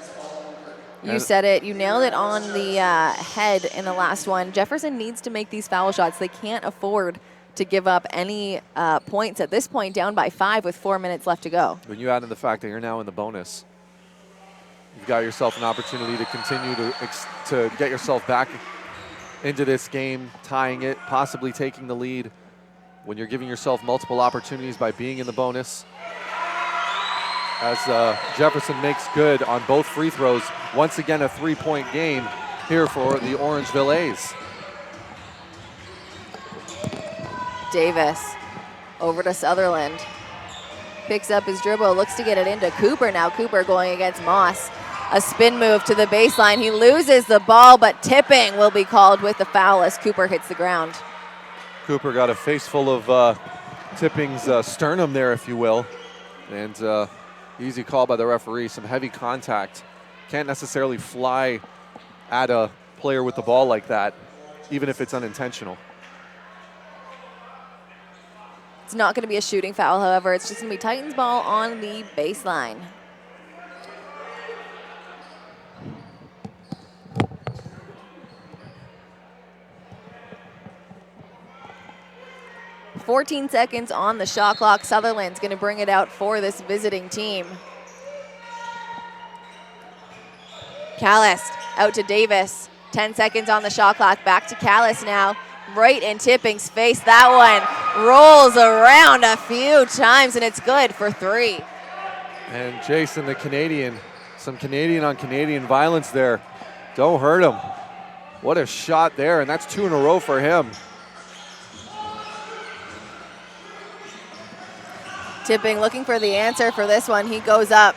You said it. You nailed it on the head in the last one. Jefferson needs to make these foul shots. They can't afford to give up any points at this point, down by 5 with 4 minutes left to go. When you add in the fact that you're now in the bonus, you've got yourself an opportunity to continue to get yourself back into this game, tying it, possibly taking the lead when you're giving yourself multiple opportunities by being in the bonus. As Jefferson makes good on both free throws. Once again, a 3-point game here for the Orangeville A's. Davis over to Sutherland. Picks up his dribble, looks to get it into Cooper now. Cooper going against Moss. A spin move to the baseline. He loses the ball, but Tipping will be called with the foul as Cooper hits the ground. Cooper got a face full of Tipping's sternum there, if you will. And easy call by the referee, some heavy contact. Can't necessarily fly at a player with the ball like that, even if it's unintentional. It's not going to be a shooting foul, however. It's just going to be Titans ball on the baseline. .14 seconds on the shot clock. Sutherland's going to bring it out for this visiting team. Callis out to Davis. 10 seconds on the shot clock. Back to Callis now. Right in Tipping's face. That one rolls around a few times, and it's good for 3. And Jason, the Canadian, some Canadian on Canadian violence there. Don't hurt him. What a shot there, and that's 2 in a row for him. Tipping looking for the answer for this one. He goes up.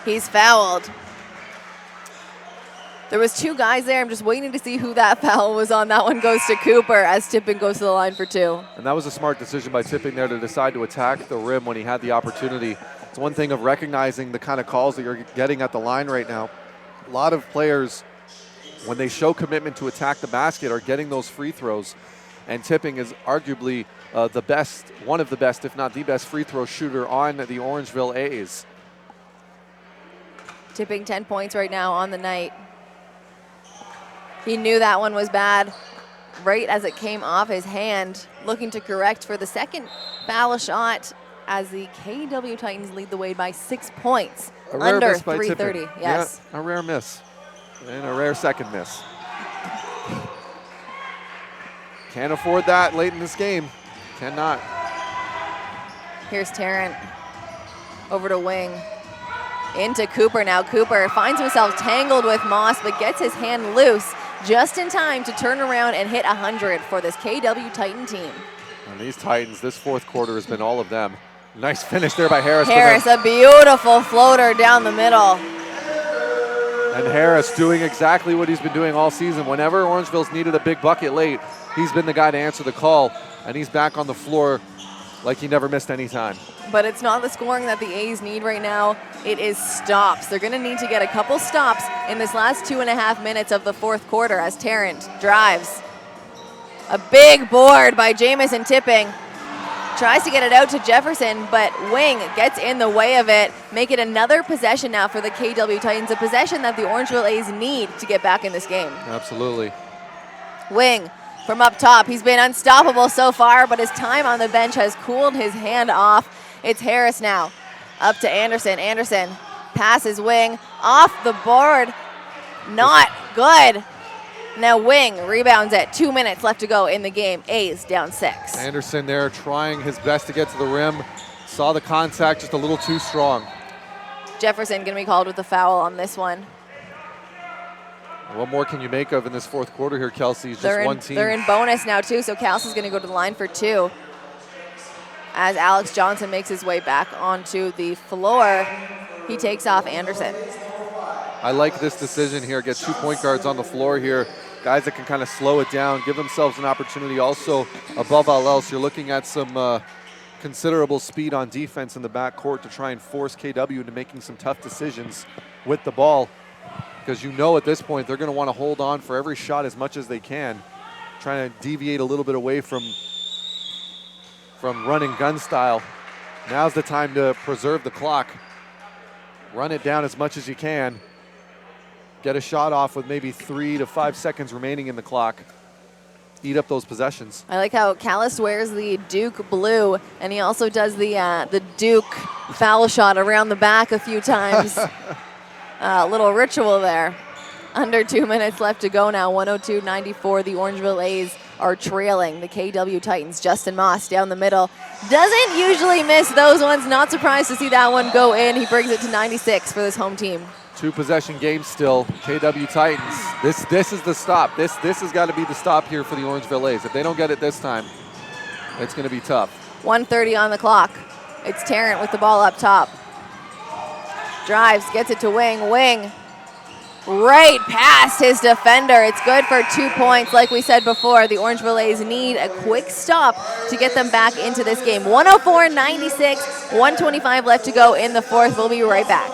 He's fouled. There was 2 guys there. I'm just waiting to see who that foul was on. That one goes to Cooper as Tipping goes to the line for 2. And that was a smart decision by Tipping there to decide to attack the rim when he had the opportunity. It's one thing of recognizing the kind of calls that you're getting at the line right now. A lot of players, when they show commitment to attack the basket, are getting those free throws. And Tipping is arguably the best, one of the best, if not the best free throw shooter on the Orangeville A's. Tipping 10 points right now on the night. He knew that one was bad right as it came off his hand, looking to correct for the second foul shot as the KW Titans lead the way by 6 points. Under 3:30. Yes. Yeah, a rare miss and a rare second miss. Can't afford that late in this game. Cannot. Here's Tarrant over to Wing. Into Cooper now. Cooper finds himself tangled with Moss, but gets his hand loose just in time to turn around and hit 100 for this KW Titan team. And these Titans, this fourth quarter has been all of them. Nice finish there by Harris. Harris, a beautiful floater down the middle. And Harris doing exactly what he's been doing all season. Whenever Orangeville's needed a big bucket late, he's been the guy to answer the call, and he's back on the floor like he never missed any time. But it's not the scoring that the A's need right now. It is stops. They're going to need to get a couple stops in this last 2.5 minutes of the fourth quarter as Tarrant drives. A big board by Jamison Tipping. Tries to get it out to Jefferson, but Wing gets in the way of it. Make it another possession now for the KW Titans, a possession that the Orangeville A's need to get back in this game. Absolutely. Wing from up top. He's been unstoppable so far, but his time on the bench has cooled his hand off. It's Harris now. Up to Anderson. Anderson passes Wing off the board. Not good. Now Wing rebounds it. 2 minutes left to go in the game. A's down 6. Anderson there trying his best to get to the rim. Saw the contact just a little too strong. Jefferson going to be called with a foul on this one. What more can you make of in this fourth quarter here, Kelsey? It's just one team. They're in bonus now, too, so Kelsey's going to go to the line for 2. As Alex Johnson makes his way back onto the floor, he takes off Anderson. I like this decision here. Get 2 point guards on the floor here. Guys that can kind of slow it down, give themselves an opportunity. Also, above all else, you're looking at some considerable speed on defense in the backcourt to try and force KW into making some tough decisions with the ball. Because you know at this point they're going to want to hold on for every shot as much as they can. trying to deviate a little bit away from running gun style. Now's the time to preserve the clock. Run it down as much as you can. Get a shot off with maybe 3 to 5 seconds remaining in the clock. Eat up those possessions. I like how Callis wears the Duke blue, and he also does the Duke foul shot around the back a few times. Little ritual there. Under 2 minutes left to go now. 102-94. The Orangeville A's are trailing the KW Titans. Justin Moss down the middle. Doesn't usually miss those ones. Not surprised to see that one go in. He brings it to 96 for this home team. 2 possession game still. KW Titans. This is the stop. This has got to be the stop here for the Orangeville A's. If they don't get it this time, it's going to be tough. 1:30 on the clock. It's Tarrant with the ball up top. Drives, gets it to Wing. Wing right past his defender. It's good for 2 points. Like we said before, the Orangeville A's need a quick stop to get them back into this game. 104-96, 125 left to go in the fourth. We'll be right back.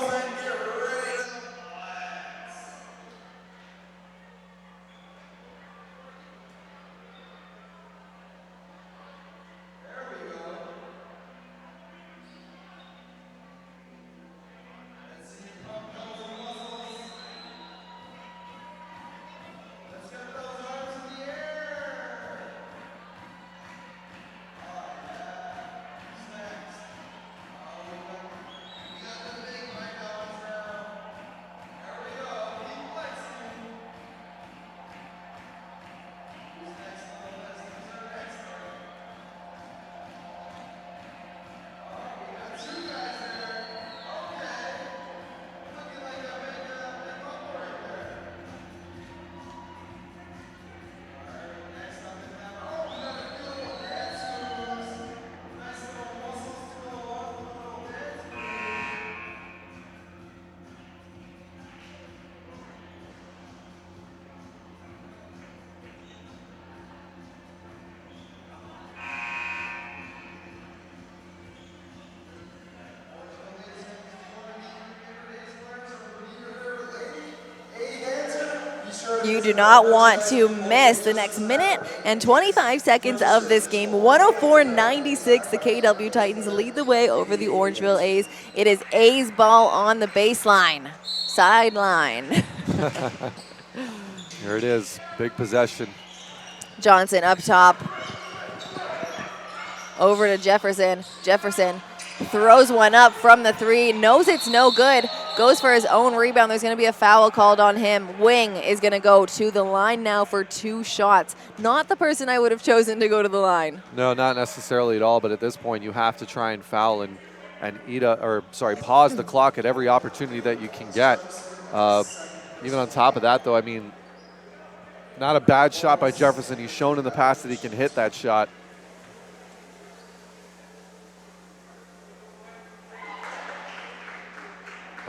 You do not want to miss the next minute and 25 seconds of this game. 104-96, the KW Titans lead the way over the Orangeville A's. It is A's ball on the baseline, sideline. Here it is, big possession. Johnson up top. Over to Jefferson. Jefferson throws one up from the 3, knows it's no good, goes for his own rebound. There's going to be a foul called on him. Wing is going to go to the line now for 2 shots. Not the person I would have chosen to go to the line. No, not necessarily at all, but at this point you have to try and foul and pause the clock at every opportunity that you can get. Even on top of that, though, I mean, not a bad shot by Jefferson. He's shown in the past that he can hit that shot.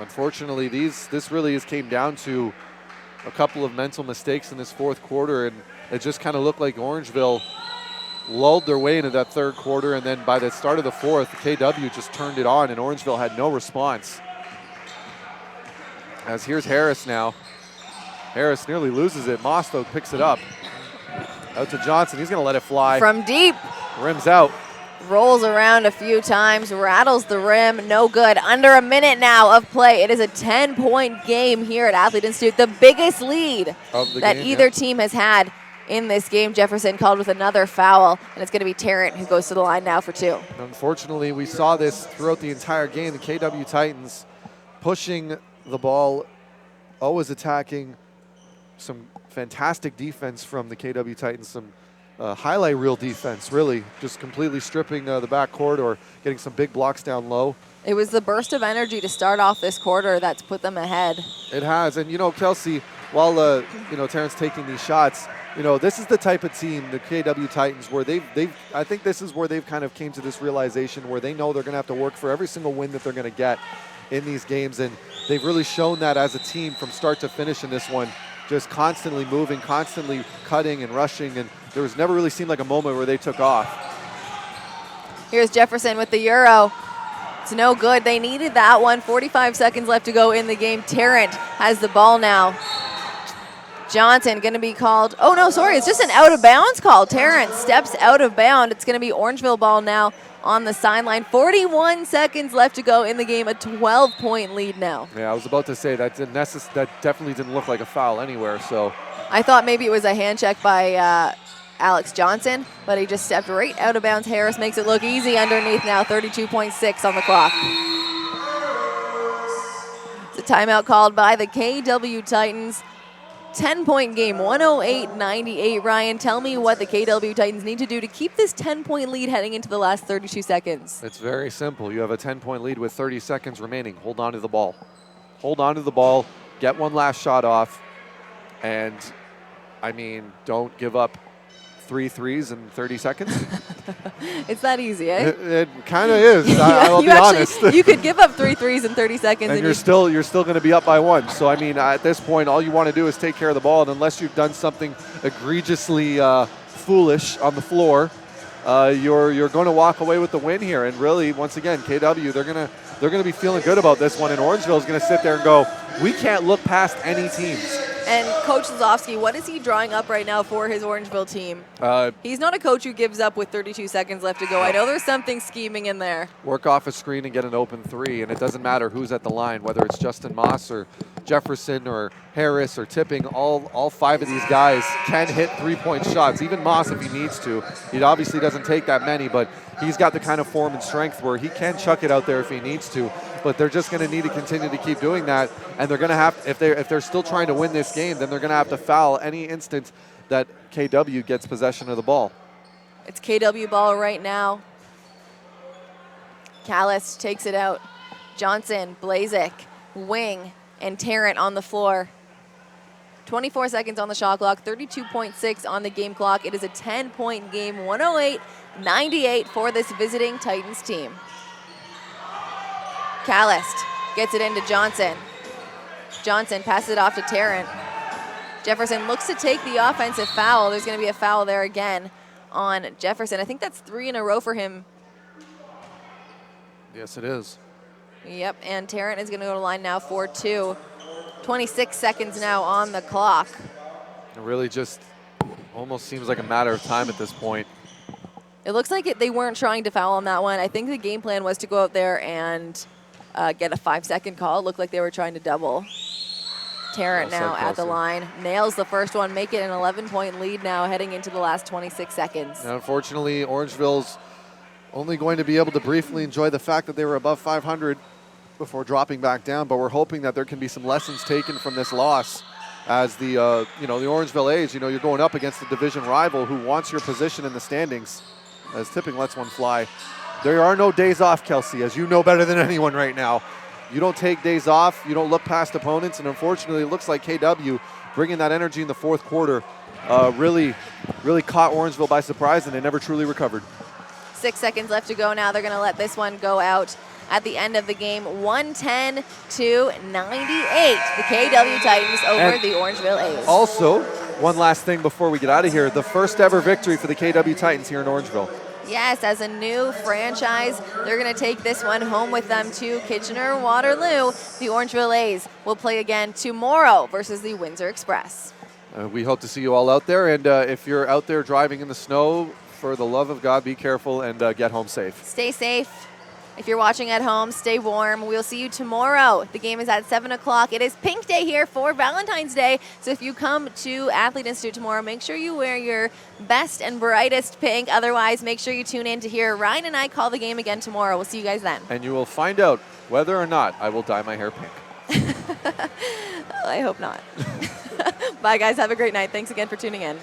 Unfortunately, this really came down to a couple of mental mistakes in this fourth quarter, and it just kind of looked like Orangeville lulled their way into that third quarter, and then by the start of the fourth, KW just turned it on, and Orangeville had no response. As here's Harris now. Harris nearly loses it. Moss, though, picks it up. Out to Johnson. He's going to let it fly. From deep. Rims out. Rolls around a few times, rattles the rim, no good. Under a minute now of play. It is a 10-point game here at Athlete Institute, the biggest lead that either team has had in this game. Jefferson called with another foul, and it's going to be Tarrant who goes to the line now for 2. Unfortunately, we saw this throughout the entire game. The KW Titans pushing the ball, always attacking. Some fantastic defense from the KW Titans, some highlight reel defense, really, just completely stripping the backcourt or getting some big blocks down low. It was the burst of energy to start off this quarter that's put them ahead. It has, and Kelsey, while Terrence taking these shots, this is the type of team, the KW Titans, where I think this is where they've kind of came to this realization where they know they're going to have to work for every single win that they're going to get in these games, and they've really shown that as a team from start to finish in this one. Just constantly moving, constantly cutting and rushing, and there was never really seemed like a moment where they took off. Here's Jefferson with the Euro. It's no good. They needed that one. 45 seconds left to go in the game. Tarrant has the ball now. Johnson going to be called. Oh, no, sorry. It's just an out-of-bounds call. Terrence steps out of bound. It's going to be Orangeville ball now on the sideline. 41 seconds left to go in the game. A 12-point lead now. Yeah, I was about to say that definitely didn't look like a foul anywhere. So I thought maybe it was a hand check by Alex Johnson, but he just stepped right out of bounds. Harris makes it look easy underneath now. 32.6 on the clock. It's a timeout called by the KW Titans. 10-point game, 108-98. Ryan, tell me what the KW Titans need to do to keep this 10-point lead heading into the last 32 seconds. it's very simple. You have a 10-point lead with 30 seconds remaining. Hold on to the ball. Hold on to the ball. Get one last shot off. And, I mean, don't give up 3 threes in 30 seconds. It's that easy, eh? It kind of is. I'll be honest. You could give up 3 threes in 30 seconds. And you're still going to be up by 1. So, I mean, at this point, all you want to do is take care of the ball. And unless you've done something egregiously foolish on the floor, you're going to walk away with the win here. And really, once again, KW, they're going to be feeling good about this one. And Orangeville is going to sit there and go, we can't look past any teams. And Coach Lazowski, what is he drawing up right now for his Orangeville team? He's not a coach who gives up with 32 seconds left to go. I know there's something scheming in there. Work off a screen and get an open 3, and it doesn't matter who's at the line, whether it's Justin Moss or Jefferson or Harris or Tipping. All 5 of these guys can hit 3-point shots. Even Moss, if he needs to. He obviously doesn't take that many, but he's got the kind of form and strength where he can chuck it out there if he needs to. But they're just going to need to continue to keep doing that, and they're going to have, if they're still trying to win this game, then they're going to have to foul any instant that KW gets possession of the ball. It's KW ball right now. Callis takes it out. Johnson, Blazik, Wing, and Tarrant on the floor. 24 seconds on the shot clock, 32.6 on the game clock. It is a 10-point game, 108-98 for this visiting Titans team. Callist gets it into Johnson. Johnson passes it off to Tarrant. Jefferson looks to take the offensive foul. There's going to be a foul there again on Jefferson. I think that's 3 in a row for him. Yes, it is. Yep, and Tarrant is going to go to line now for 2. 26 seconds now on the clock. It really just almost seems like a matter of time at this point. It looks like they weren't trying to foul on that one. I think the game plan was to go out there and get a 5-second call. It looked like they were trying to double. Tarrant now at the line. Nails the first one, make it an 11-point lead now heading into the last 26 seconds. And unfortunately, Orangeville's only going to be able to briefly enjoy the fact that they were above 500 before dropping back down, but we're hoping that there can be some lessons taken from this loss as the Orangeville A's, you're going up against a division rival who wants your position in the standings, as Tipping lets one fly. There are no days off, Kelsey, as you know better than anyone right now. You don't take days off, you don't look past opponents, and unfortunately it looks like KW bringing that energy in the fourth quarter really caught Orangeville by surprise, and they never truly recovered. 6 seconds left to go now. They're going to let this one go out at the end of the game, 110-98. The KW Titans over the Orangeville A's. Also, one last thing before we get out of here, the first ever victory for the KW Titans here in Orangeville. Yes, as a new franchise, they're going to take this one home with them to Kitchener-Waterloo. The Orangeville A's will play again tomorrow versus the Windsor Express. We hope to see you all out there, and if you're out there driving in the snow, for the love of God, be careful and get home safe. Stay safe. If you're watching at home, stay warm. We'll see you tomorrow. The game is at 7 o'clock. It is Pink Day here for Valentine's Day. So if you come to Athlete Institute tomorrow, make sure you wear your best and brightest pink. Otherwise, make sure you tune in to hear Ryan and I call the game again tomorrow. We'll see you guys then. And you will find out whether or not I will dye my hair pink. I hope not. Bye, guys. Have a great night. Thanks again for tuning in.